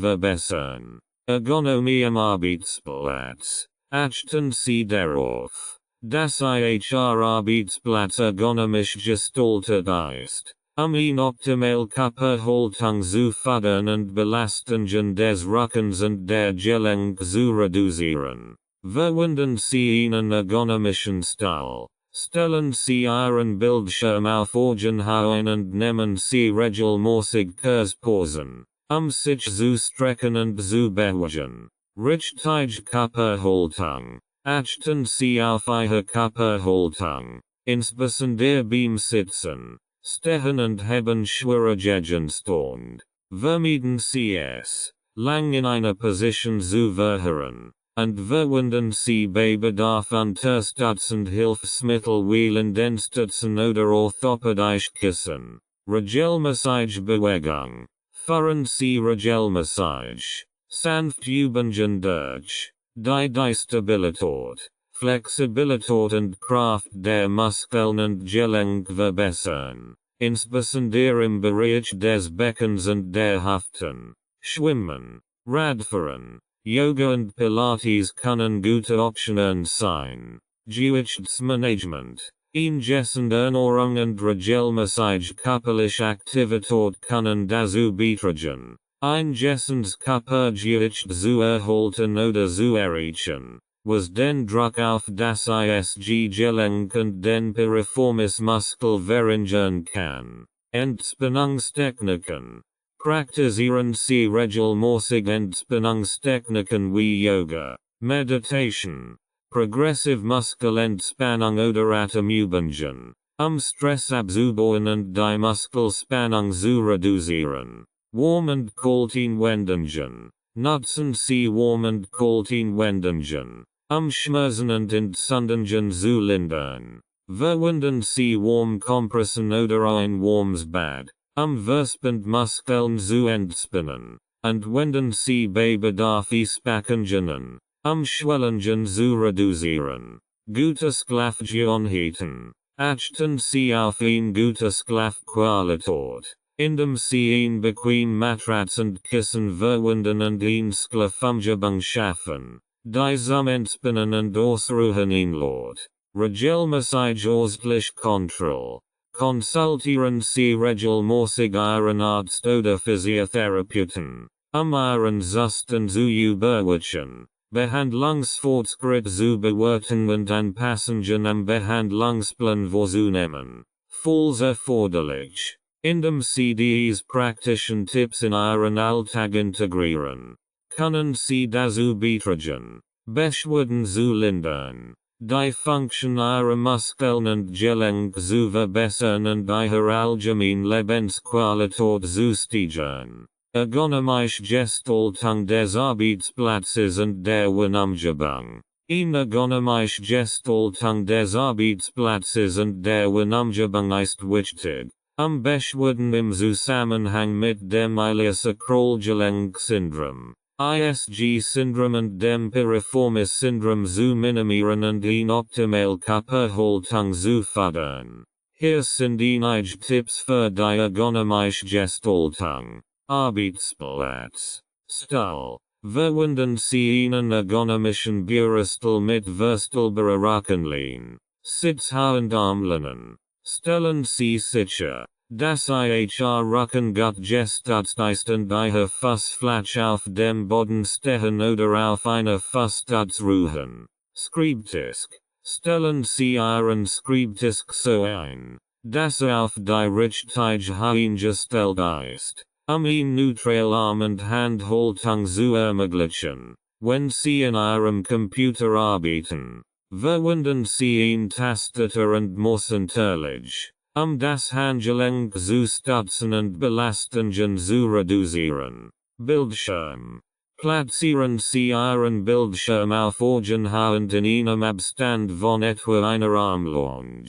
verbessern. Ergonomie am Arbeitsplatz. Achten Sie darauf, dass Ihr Arbeitsplatz ergonomisch gestaltet ist, eine optimale Körperhaltung zu fördern und Belastungen des Rückens und der Gelenke zu reduzieren. Verwenden Sie einen ergonomischen Stuhl. Stellen Sie Ihren Bildschirm auf Augenhöhe und nehmen Sie regelmäßig Kurspausen, sich zu strecken und zu bewegen. Richtige Körperhaltung. Achten Sie auf Ihre Körperhaltung, insbesondere beim Sitzen, Stehen und Heben schwerer Gegenstand. Vermeiden Sie es, lang in einer Position zu verharren, und verwenden Sie bei Bedarf unterstützend Hilfsmittel wie Lendenstützen oder orthopädische Kissen. Regelmäßige Bewegung. Führen Sie Regelmäßig, sanft Übungen durch, die Stabilität, Flexibilität und Kraft der Muskeln und Gelenke verbessern, insbesondere im Bereich des Beckens und der Hüften. Schwimmen, Radfahren, Yoga und Pilates können gute Optionen sein. Gewichtsmanagement, Ingessende Ernährung und regelmäßige körperliche Aktivität können dazu beitragen, ein gessundes Körpergewicht zu erhalten oder zu erreichen, was den Druck auf das ISG-Gelenk und den Piriformis-Muskel verringern kann. Entspannungstechniken. Praktizieren Sie regelmäßig Entspannungstechniken wie Yoga, Meditation, Progressive Muskelentspannung oder Atemübungen, Stress abzubauen und die Muskelspannung zu reduzieren. Warm und kalten Wendungen. Nutzen Sie warm und kalten Wendungen, Schmerzen und Entzündungen zu lindern. Verwenden Sie Warmkompressen oder ein warmes Bad, Verspannte Muskeln zu entspannen. Und wenden Sie bei Bedarf Spackungen, Schwellungen zu reduzieren. Gute Schlafgewohnheiten. Achten Sie auf eine gute Schlafqualität, indem Sie ein bequem Matratz und Kissen verwenden und eine Schlafumgebung schaffen, die zum Entspannen und Ausruhen einlädt. regelmäßig ausschließlich Kontroll. Konsultieren Sie regelmäßig Ihren Arzt oder Physiotherapeuten, Ihren Zustand zu überwachen, Behandlungsfortschritt zu bewerten und Anpassungen am Behandlungsplan vorzunehmen, falls erforderlich, indem Sie diese praktischen Tipps in Ihren Alltag integrieren. Können Sie dazu beitragen, Beschwerden zu lindern, die Funktion Ihrer Muskeln und Gelenke zu verbessern und Ihre allgemeine Lebensqualität zu steigern. Ergonomische Gestaltung des Arbeitsplatzes und der Wohnumgebung. Eine ergonomische Gestaltung des Arbeitsplatzes und der Wohnumgebung ist wichtig, Beschwerden im Zusammenhang mit dem Ilias-Sacral-Gelenk-Syndrom, ISG-Syndrom und dem Piriformis-Syndrom zu minimieren und eine optimale Körperhaltung zu fördern. Hier sind einige Tipps für die ergonomische Gestaltung. Arbeitsplatz. Stuhl. Verwenden Sie einen ergonomischen Bürostuhl mit verstelbarer Rückenlehne. Sitz und Armlehnen. Stellen Sie sicher, dass Ihr Rücken gut gestützt ist und Ihr Fuß flach auf dem Boden stehen oder auf einer Fußstütze ruhen. Schreibtisch. Stellen Sie Ihren Schreibtisch so ein, dass auf die richtige eingestellt ist, ihn neutral Arm- und Handhaltung zu ermöglichen, wenn Sie in Ihrem Computer arbeiten. Verwenden Sie ein Tastatur und Maus unterlegt, das Handgelenk zu stützen und Belastungen zu reduzieren. Bildschirm. Platzieren Sie Ihren Bildschirm auf und in einem Abstand von etwa einer Armlänge,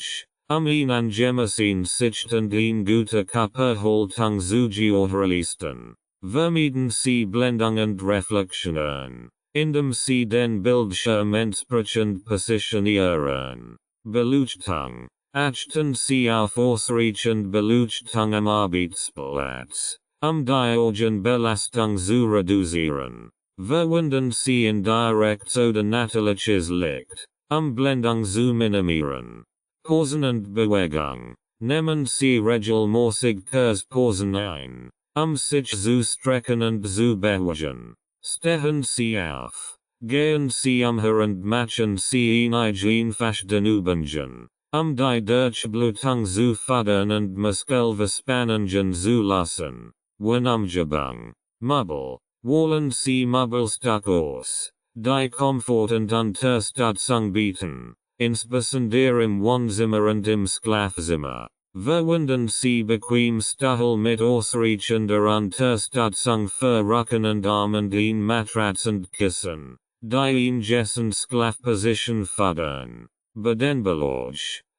ihn angemessen Sicht und eine gute Körperhaltung zu gewährleisten. Vermeiden Sie Blendung und Reflexionen, indem Sie den Bildschirm entsprechend positionieren. Beleuchtung. Achten Sie auf ausreichend Beleuchtung am Arbeitsplatz, die Augenbelastung zu reduzieren. Verwenden Sie indirekt oder natürliches Licht, Blendung zu minimieren. Pausen und Bewegung. Nehmen Sie regelmäßig Kurzpausen ein, sich zu strecken und zu bewegen. Stehen Sie auf. Gehen Sie umher und machen Sie einige einfache Übungen, die Durchblutung zu fördern und Muskelverspannungen zu lassen. Wohnumgebung. Möbel. Wählen Sie Möbelstück aus, die Komfort und Unterstützung bieten, insbesondere im Wohnzimmer und im Schlafzimmer. Verwenden Sie bequem Stühle mit ausreichender Unterstützung für Rücken und Arm und ein Matratz und Kissen, die in Jessen Schlafposition fördern. Bedenbelag.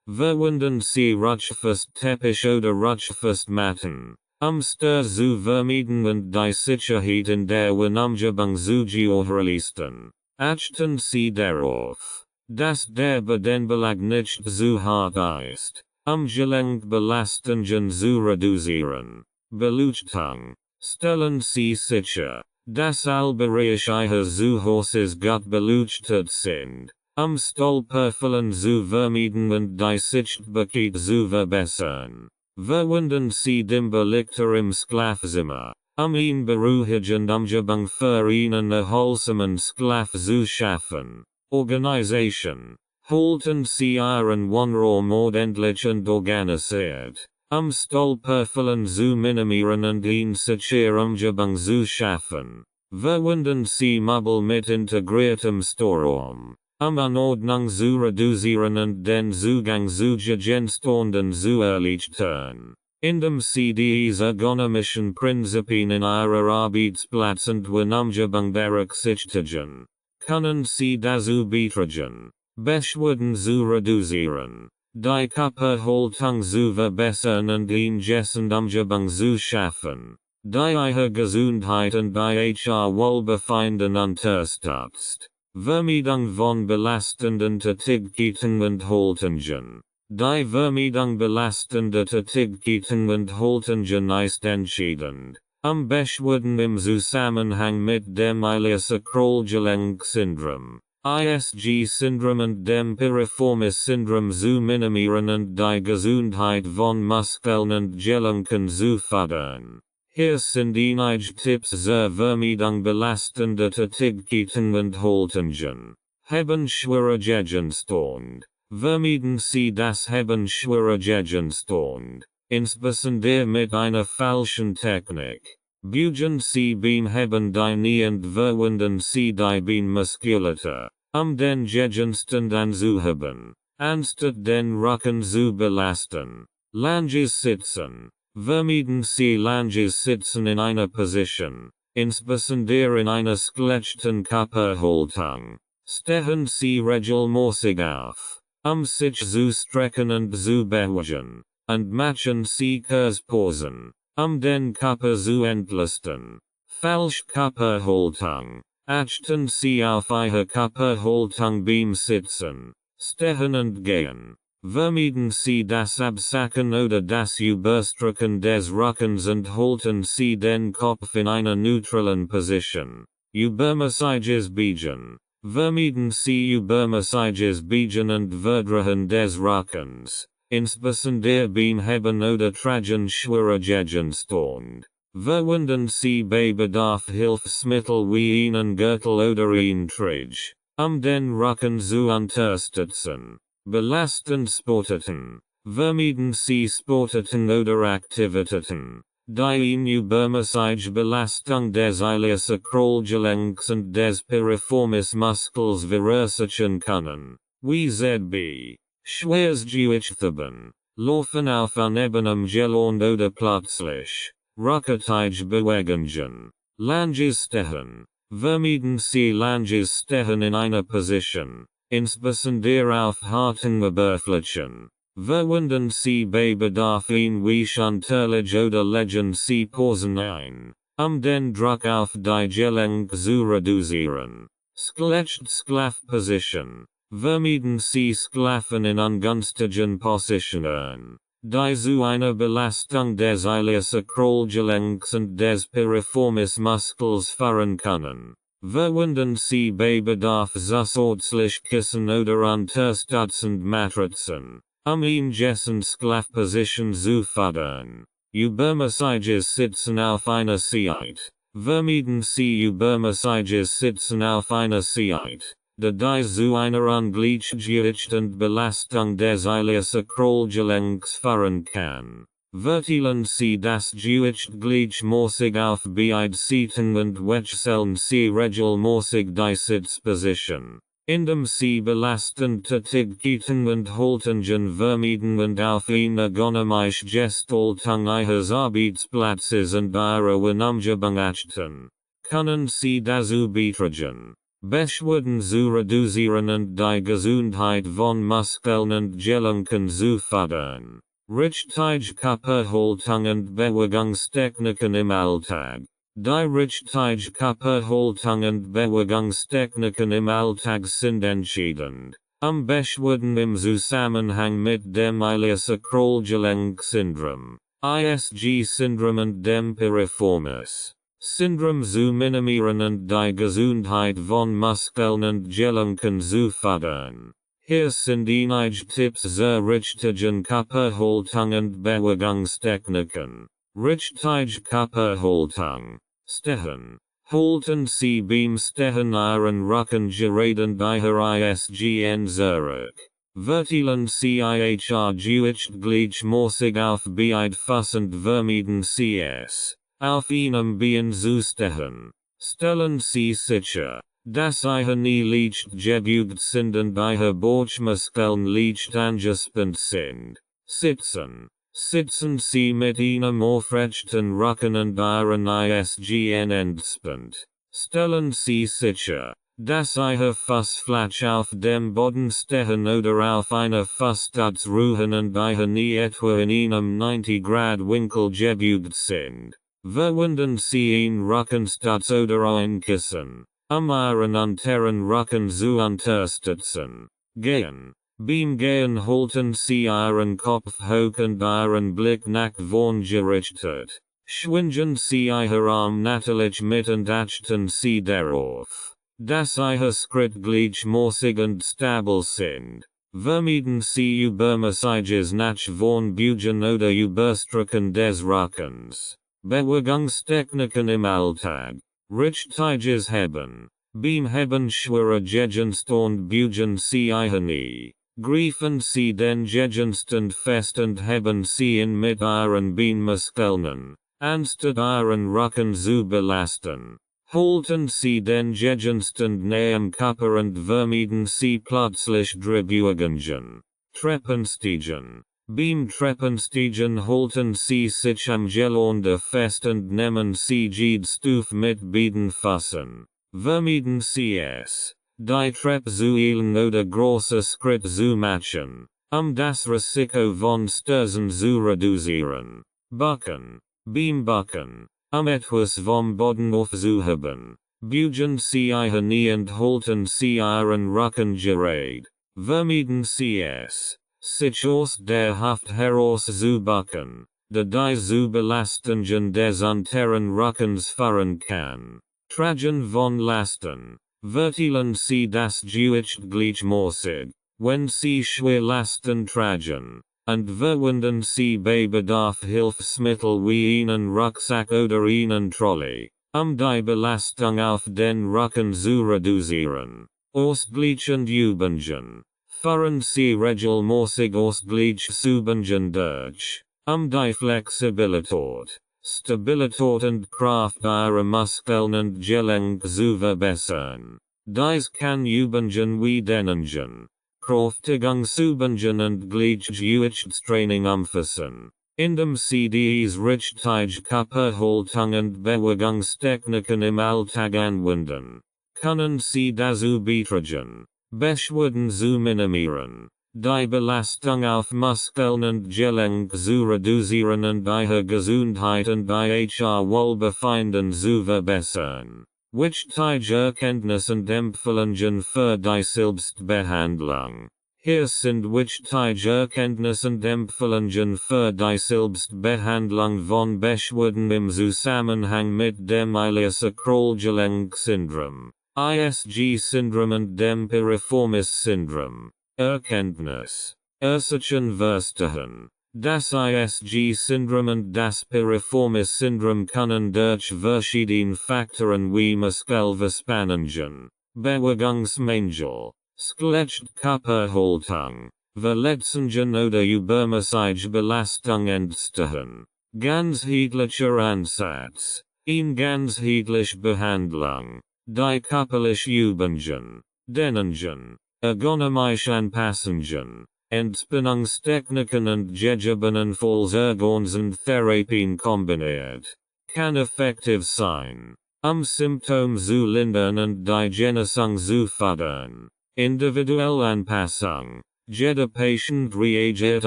Verwenden Sie Rutschfestteppich oder Rutschfestmatten, Stör zu vermeiden und die Sicherheit in der Wohnumgebung zu gewährleisten. Achten Sie darauf, dass der Bedenbelag nicht zu hart ist, Gelenkbelastungen zu reduzieren. Beleuchtung. Stellen Sie sicher, dass alle Bereiche Ihres Zuhauses gut beleuchtet sind, Stolperfallen zu vermeiden und die Sichtbarkeit zu verbessern. Verwenden Sie Dimmbelichter im Schlafzimmer, eine beruhigende Umgebung für einen erholsamen Schlaf zu schaffen. Organisation. Halten Sie Ihren Wohnraum ordentlich und organisiert, Stolperfallen zu minimieren und eine sichere Umgebung zu schaffen. Verwenden Sie Möbel mit integriertem Storeraum, Anordnung zu reduzieren und den Zugang zu Gegenständen zu erleichtern. Indem Sie diese ergonomischen Prinzipien in Ihrer Arbeitsplatz- und Wohnumgebung berücksichtigen, können Sie dazu beitragen, Beschwerden zu reduzieren, die Körperhaltung zu verbessern und eine gesunde Umgebung zu schaffen, die Ihre Gesundheit und Ihr Wohlbefinden unterstützt. Vermeidung von belastenden Tätigkeiten und Haltungen. Die Vermeidung belastender Tätigkeiten und Haltungen ist entscheidend, Beschwerden im Zusammenhang mit dem Ilias-Sacral-Gelenk-Syndrom, ISG Syndrom und dem Piriformis Syndrom zu minimieren und die Gesundheit von Muskeln und Gelenken zu fördern. Hier sind einige Tipps zur Vermeidung belastender Tätigkeiten und Haltungen. Haben schwerer Gegenstand. Vermeiden Sie das Haben schwerer Gegenstand, insbesondere mit einer falschen Technik. Bugen Sie beim Haben die Knie und verwenden Sie die Beinmuskulatur, den Gegenstand anzuheben, anstatt den Rücken zu belasten. Langes Sitzen. Vermeiden Sie Langes Sitzen in einer Position, insbesondere in einer schlechten Körperhaltung. Stehen Sie regelmäßig auf, sich zu strecken und zu bewegen, und machen Sie Kurzpausen, den Körper zu entlasten. Falsch Körperhaltung. Achten Sie auf Ihre Körperhaltung beim Sitzen, Stehen und Gehen. Vermeiden Sie das Absacken oder das Überstrecken des Rückens und halten Sie den Kopf in einer neutralen Position. Übermäßiges Biegen. Vermeiden Sie übermäßiges Biegen und Verdrehen des Rückens, insbesondere beim Heben oder Tragen schwerer Gegenstand. Verwenden Sie bei Bedarf Hilfsmittel wie einen Gürtel oder ein Trage, den Rücken zu unterstützen. Belastend Sportarten. Vermeiden Sie Sportarten oder Aktivitäten, die eine übermäßige Belastung des Iliaksakral-Gelenks und des Piriformis Muskels verursachen können. Wie ZB. Schweres Gewichtheben. Laufen auf unebenem Gelände oder plötzlich. Ruckartige Bewegungen. Langes Stehen. Vermeiden Sie Langes Stehen in einer Position, insbesondere auf harten Oberflächen. Verwenden Sie bei Bedarf ein Wischunterlage oder legen Sie Pausen ein, den Druck auf die Gelenke zu reduzieren. Schlafposition. Vermeiden Sie Schlafen in ungünstigen Positionen, die zu einer Belastung des Iliaksakral-Gelenks und des Piriformis Muskels führen können. Verwenden Sie bei Bedarf zusätzlich Kissen oder unterstützend Matratzen, eine gesunde Schlafposition zu fördern. Übermäßiges Sitzen auf einer Seite. Vermeiden Sie übermäßiges Sitzen auf einer Seite, da dies zu einer ungleichgewichteten Belastung des Iliaksakral-Gelenks führen kann. Verteilen Sie das Gewicht gleichmäßig auf beide Seiten und wechseln Sie regelmäßig die Sitzposition, indem Sie belastende Tätigkeiten und Haltungen vermeiden und auf eine ergonomische Gestaltung Ihres Arbeitsplatzes und Ihrer Wohnumgebung achten. Können Sie dazu beitragen, Beschwerden zu reduzieren und die Gesundheit von Muskeln und Gelenken zu fördern. Richtige Körperhaltung und Bewegungstechniken im Alltag. Die richtige Körperhaltung und Bewegungstechniken im Alltag sind entscheidend, Beschwerden im Zusammenhang mit dem Iliaksakral-Gelenk-Syndrom, ISG-Syndrom und dem Piriformis Syndrom zu minimieren und die Gesundheit von Muskeln und Gelenken zu fördern. Hier sind einige Tipps zur richtigen Körperhaltung und Bewegungstechniken. Richtige Körperhaltung. Stehen. Halten Sie beim Stehen Ihren Rücken gerade und Ihr ISGN zurück. Verteilen Sie Ihr Gewicht gleichmäßig auf beide Füße und vermeiden Sie es, auf einem Bein zu stehen. Stellen Sie sicher, dass Ihre Knie leicht gebeugt sind und Ihre Bauchmuskeln leicht angespannt sind. Sitzen. Sitzen Sie mit einem aufrechten Rücken und Ihren ISGN entspannt. Stellen Sie sicher, dass Ihre Fußfläche auf dem Boden stehen oder auf einer Fußstütze ruhen und Ihre Knie etwa in einem 90-Grad-Winkel gebeugt sind. Verwenden Sie ein Rückenstütz oder ein Kissen, Ihren unteren Rücken zu unterstützen. Gehen. Beim Gehen halten Sie Ihren Kopf hoch und Ihren Blick nach vorn gerichtet. Schwingen Sie Ihr Arm natürlich mit und achten Sie darauf, Das Schrittgleich morsig und stabil sind. Vermieden sie Übermäßiges nach vorn Bugen oder Überstrecken des Rückens. Bewegungstechniken im Alltag. Richtiges Heben. Beim Heben schwerer Gegenstand Bugen sie nie. Greifen sie den Gegenstand fest und heben sie ihn mit ihren Beinmuskeln, anstatt ihren Rücken zu belasten. Halten sie den Gegenstand nahe am Körper und vermieden sie plötzlich Bewegungen. Treppensteigen. Beim Treppensteigen halten sie sich am Geländer fest und nehmen sie jede Stufe mit beiden Füßen. Vermieden sie es, die Treppe zu eilen oder große Schritte zu machen, das Risiko von Stürzen zu reduzieren. Bucken. Beim Bucken, etwas vom Boden aufzuheben. Bugen sie ihr Knie und halten sie ihren Rücken gerade. Vermieden sie es, sich aus der Haft heraus zu bucken, da die zu Belastungen des unteren Rückens führen kann. Tragen von Lasten. Verteilen sie das Gewicht gleichmäßig, wenn sie schwer Lasten tragen, und verwenden sie bei Bedarf Hilfsmittel wie einen Rucksack oder einen Trolley, die Belastung auf den Rücken zu reduzieren. Ausgleichend Übungen. Führen sie regelmäßig Ausgleichsübungen durch, die Flexibilität, Stabilität und Kraft ihrer Muskeln und Gelenke zu verbessern. Dies kann Übungen wie Dehnungen, Kräftigungsübungen und Gleichgewichtstraining umfassen, indem sie dies richtig Körperhaltung und Bewegungstechniken im Alltag anwenden. Können sie dazu beitragen, Beschwerden zu minimieren, die Belastung auf Muskeln und Gelenke zu reduzieren und ihre Gesundheit und ihr Wohlbefinden zu verbessern. Wichtige Erkenntnis und Empfehlungen für die Selbstbehandlung. Hier sind wichtige Erkenntnis und Empfehlungen für die Selbstbehandlung von Beschwerden im Zusammenhang mit dem Ilias-Sacral-Gelenk-Syndrom, ISG-Syndrom und dem Piriformis-Syndrom. Erkenntnis. Ersichen verstehen. Das ISG-Syndrom und das Piriformis-Syndrom können durch verschiedene Faktoren wie Muskelverspannungen, Bewegungsmängel, schlechte Körperhaltung, Verletzungen oder übermäßige Belastung entstehen. Ganzheitlicher Ansatz. Ganzheitliche Behandlung. Die körperliche Übungen, Dehnungen, ergonomische Anpassungen, Entspannungstechniken und gegebenenfalls und Therapien kombiniert, kann effektiv sein, Symptome zu lindern und die Genesung zu fördern. Individuelle Anpassung. Jeder Patient reagiert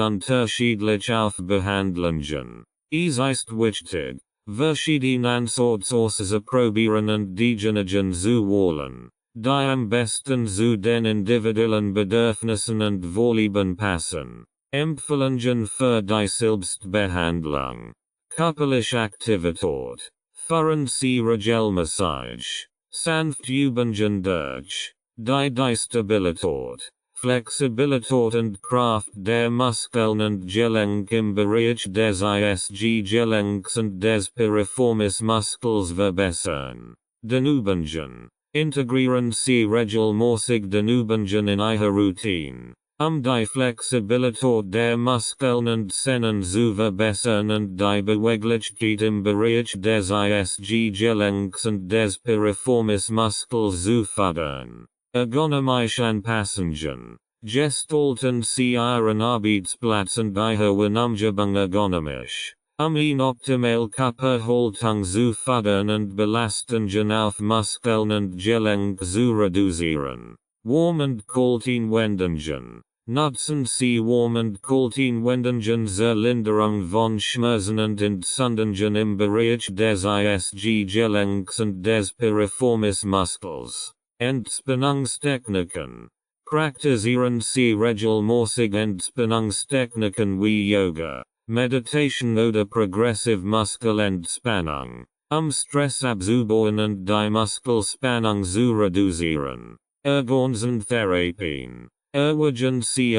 unterschiedlich auf Behandlungen. Es ist wichtig, verschiedene Ansatzes probieren und diejenigen zu wählen, die am besten zu den individuellen Bedürfnissen und Vorlieben passen. Empfehlungen für die Selbstbehandlung. Körperliche Aktivität. Führen Sie regelmäßig, sanft Übungen durch, die Stabilität, Flexibilität und Kraft der Muskeln und Gelenke im Bereich des ISG-Gelenks und des Piriformis-Muskels verbessern. Den Übungen. Integrieren Sie regelmäßig den Übungen in Ihre Routine, die Flexibilität der Muskeln und Sehnen zu verbessern und die Beweglichkeit im Bereich des ISG-Gelenks und des Piriformis-Muskels zu fördern. Ergonomische Anpassungen. Gestalten Sie Ihren Arbeitsplatz und Ihre Umgebung ergonomisch, ihn optimal Körperhaltung zu fördern und Belastungen auf Muskeln und Gelenke zu reduzieren. Warm und kalte Wendungen. Nutzen Sie warm und kalte Wendungen zur Linderung von Schmerzen und Entzündungen im Bereich des ISG-Gelenks und des Piriformis-Muskels. Entspannungstechniken. Praktizieren Sie regelmäßig Entspannungstechniken wie Yoga, Meditation oder Progressive Muskelentspannung, Stressabzubauen und die Muskelspannung zu reduzieren. Therapien. Emergency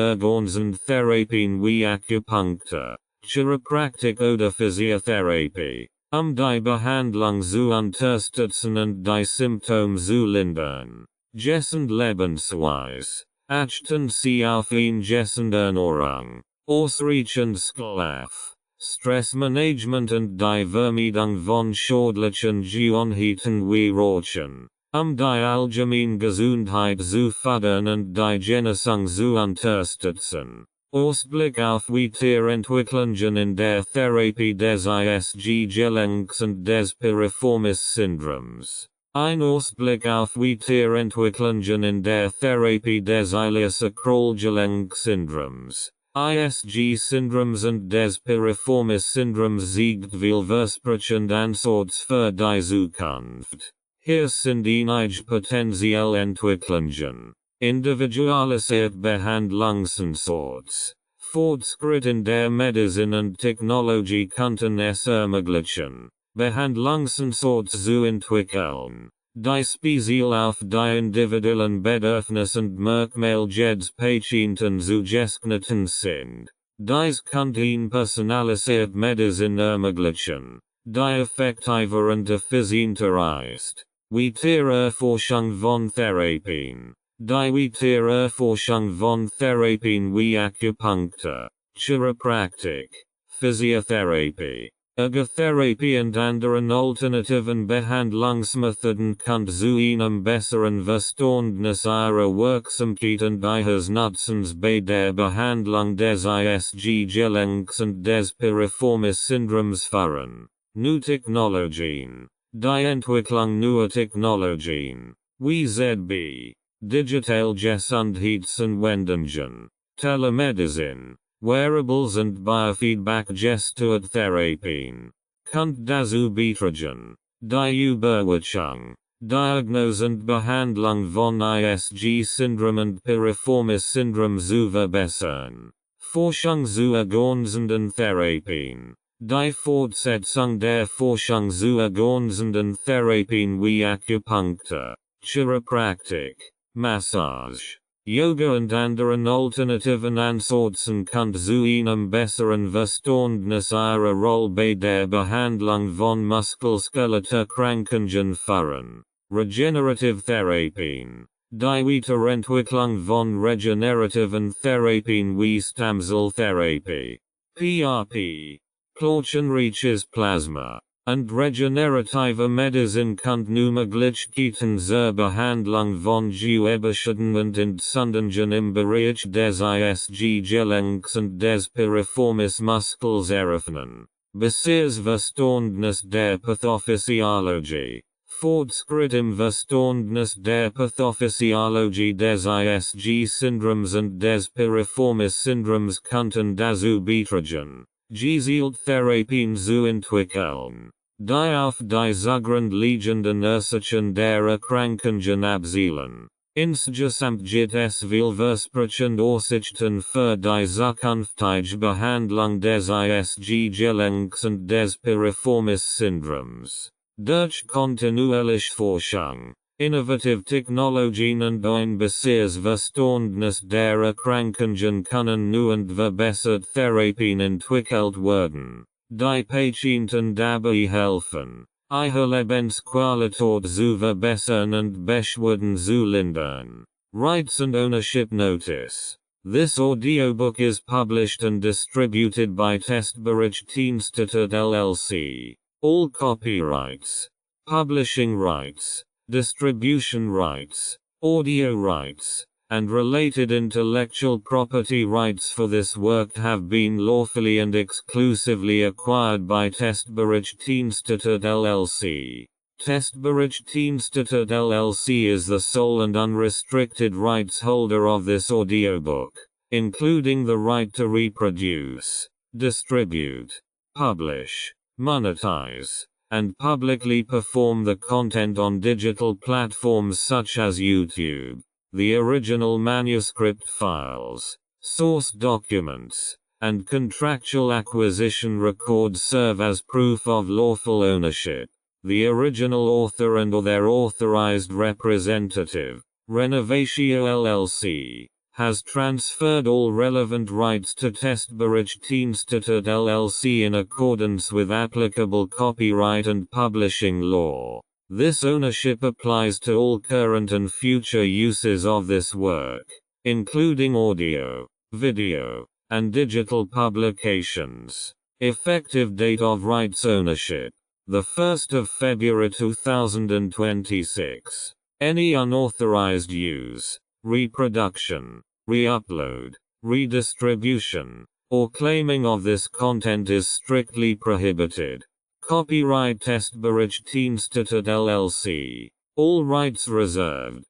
Therapien wie Akupunktur, Chiropractic oder Physiotherapie. Die Behandlung zu unterstützen und die Symptome zu lindern. Gessend Lebensweise. Achten Sie auf eine gessende Ernährung. Ausreichend Schlaf. Stressmanagement und die Vermeidung von schädlichen Gewohnheiten wie Rauchen. Die allgemeine Gesundheit zu fördern und die Genesung zu unterstützen. Ausblick auf Weiterentwicklungen in der Therapie des ISG-Gelenks und des Piriformis-Syndroms. Ein Ausblick auf Weiterentwicklungen in der Therapie des Iliac-Sacral-Gelenk-Syndroms. ISG-Syndroms und des Piriformis-Syndroms siegt vielversprechend Ansatz für die Zukunft. Hier sind einige potenzielle Entwicklungen. Individualisiert Behandlungsansatz. Fortschritt in der Medizin und Technologie könnten es ermöglichen, Behandlungsansatz zu entwickeln, die speziell auf die individuellen Bedürfnisse und Merkmale jedes Patienten zugeschnitten sind. Dies könnte eine personalisierte Medizin ermöglichen, die effektiver und effizienter ist. Weitererforschung von Therapien. Die Weitererforschung von Therapien wie Akupunktur, Chiropractic, Physiotherapie, Ergotherapie und anderen alternativen Behandlungsmethoden könnte zu einem besseren Verständnis ihrer Wirksamkeit und ihres Nutzens bei der Behandlung des ISG-Gelenks und des Piriformis-Syndroms führen. Neue Technologien. Die Entwicklung neuer Technologien, wie ZB, Digital Gesundheits- und Wendungen, Telemedicine, Wearables und Biofeedback-gesteuerte Therapien, könnte dazu beitragen, die Überwachung, Diagnose und Behandlung von ISG-Syndrom und Piriformis-Syndrom zu verbessern. Forschung zu ergänzenden Therapien. Die Fortsetzung der Forschung zu ergänzenden Therapien wie Akupunktur, Chiropractic, Massage, Yoga und anderen alternativen Ansätzen könnte zu einem besseren Verständnis ihrer Rolle bei der Behandlung von Muskelskeleterkrankungen führen. Regenerative Therapien. Die Weiterentwicklung von regenerativen Therapien wie Stamzelltherapie, PRP, Plauchenreiches Plasma, und regenerative Medizin könnte neue Möglichkeiten zur Behandlung von Gewebschäden und Entzündungen im Bereich des ISG-Gelenks und des Piriformis-Muskels eröffnen. Bisheriges Verständnis der Pathophysiologie. Fortschritt im Verständnis der Pathophysiologie des ISG-Syndroms und des Piriformis-Syndroms könnten dazu beitragen, gezielt Therapien zu entwickeln, die auf die zugrunde liegenden Ursachen der Erkrankungen abzielen. Insgesamt gibt es vielversprechende Aussichten für die zukünftige Behandlung des ISG-Gelenks und des Piriformis-Syndroms. Durch kontinuierliche Forschung, innovative Technologien und ein besseres Verständnis der Erkrankungen können neue und verbesserte Therapien entwickelt werden, die Patienten dabei helfen, ihre Lebensqualität zu verbessern und Beschwerden zu lindern. Rights and Ownership Notice. This audiobook is published and distributed by Testberichtsinstitut LLC. All copyrights, publishing rights, distribution rights, audio rights, and related intellectual property rights for this work have been lawfully and exclusively acquired by Testberichtsinstitut LLC. Testberichtsinstitut LLC is the sole and unrestricted rights holder of this audiobook, including the right to reproduce, distribute, publish, monetize, and publicly perform the content on digital platforms such as YouTube. The original manuscript files, source documents, and contractual acquisition records serve as proof of lawful ownership. the original author and or their authorized representative, Renovatio LLC, has transferred all relevant rights to Testberichtinstitut LLC in accordance with applicable copyright and publishing law. This ownership applies to all current and future uses of this work, including audio, video, and digital publications. Effective date of rights ownership: the 1st of February 2026. Any unauthorized use, reproduction, re-upload, redistribution, or claiming of this content is strictly prohibited. Copyright Testberichtinstitut LLC. All rights reserved.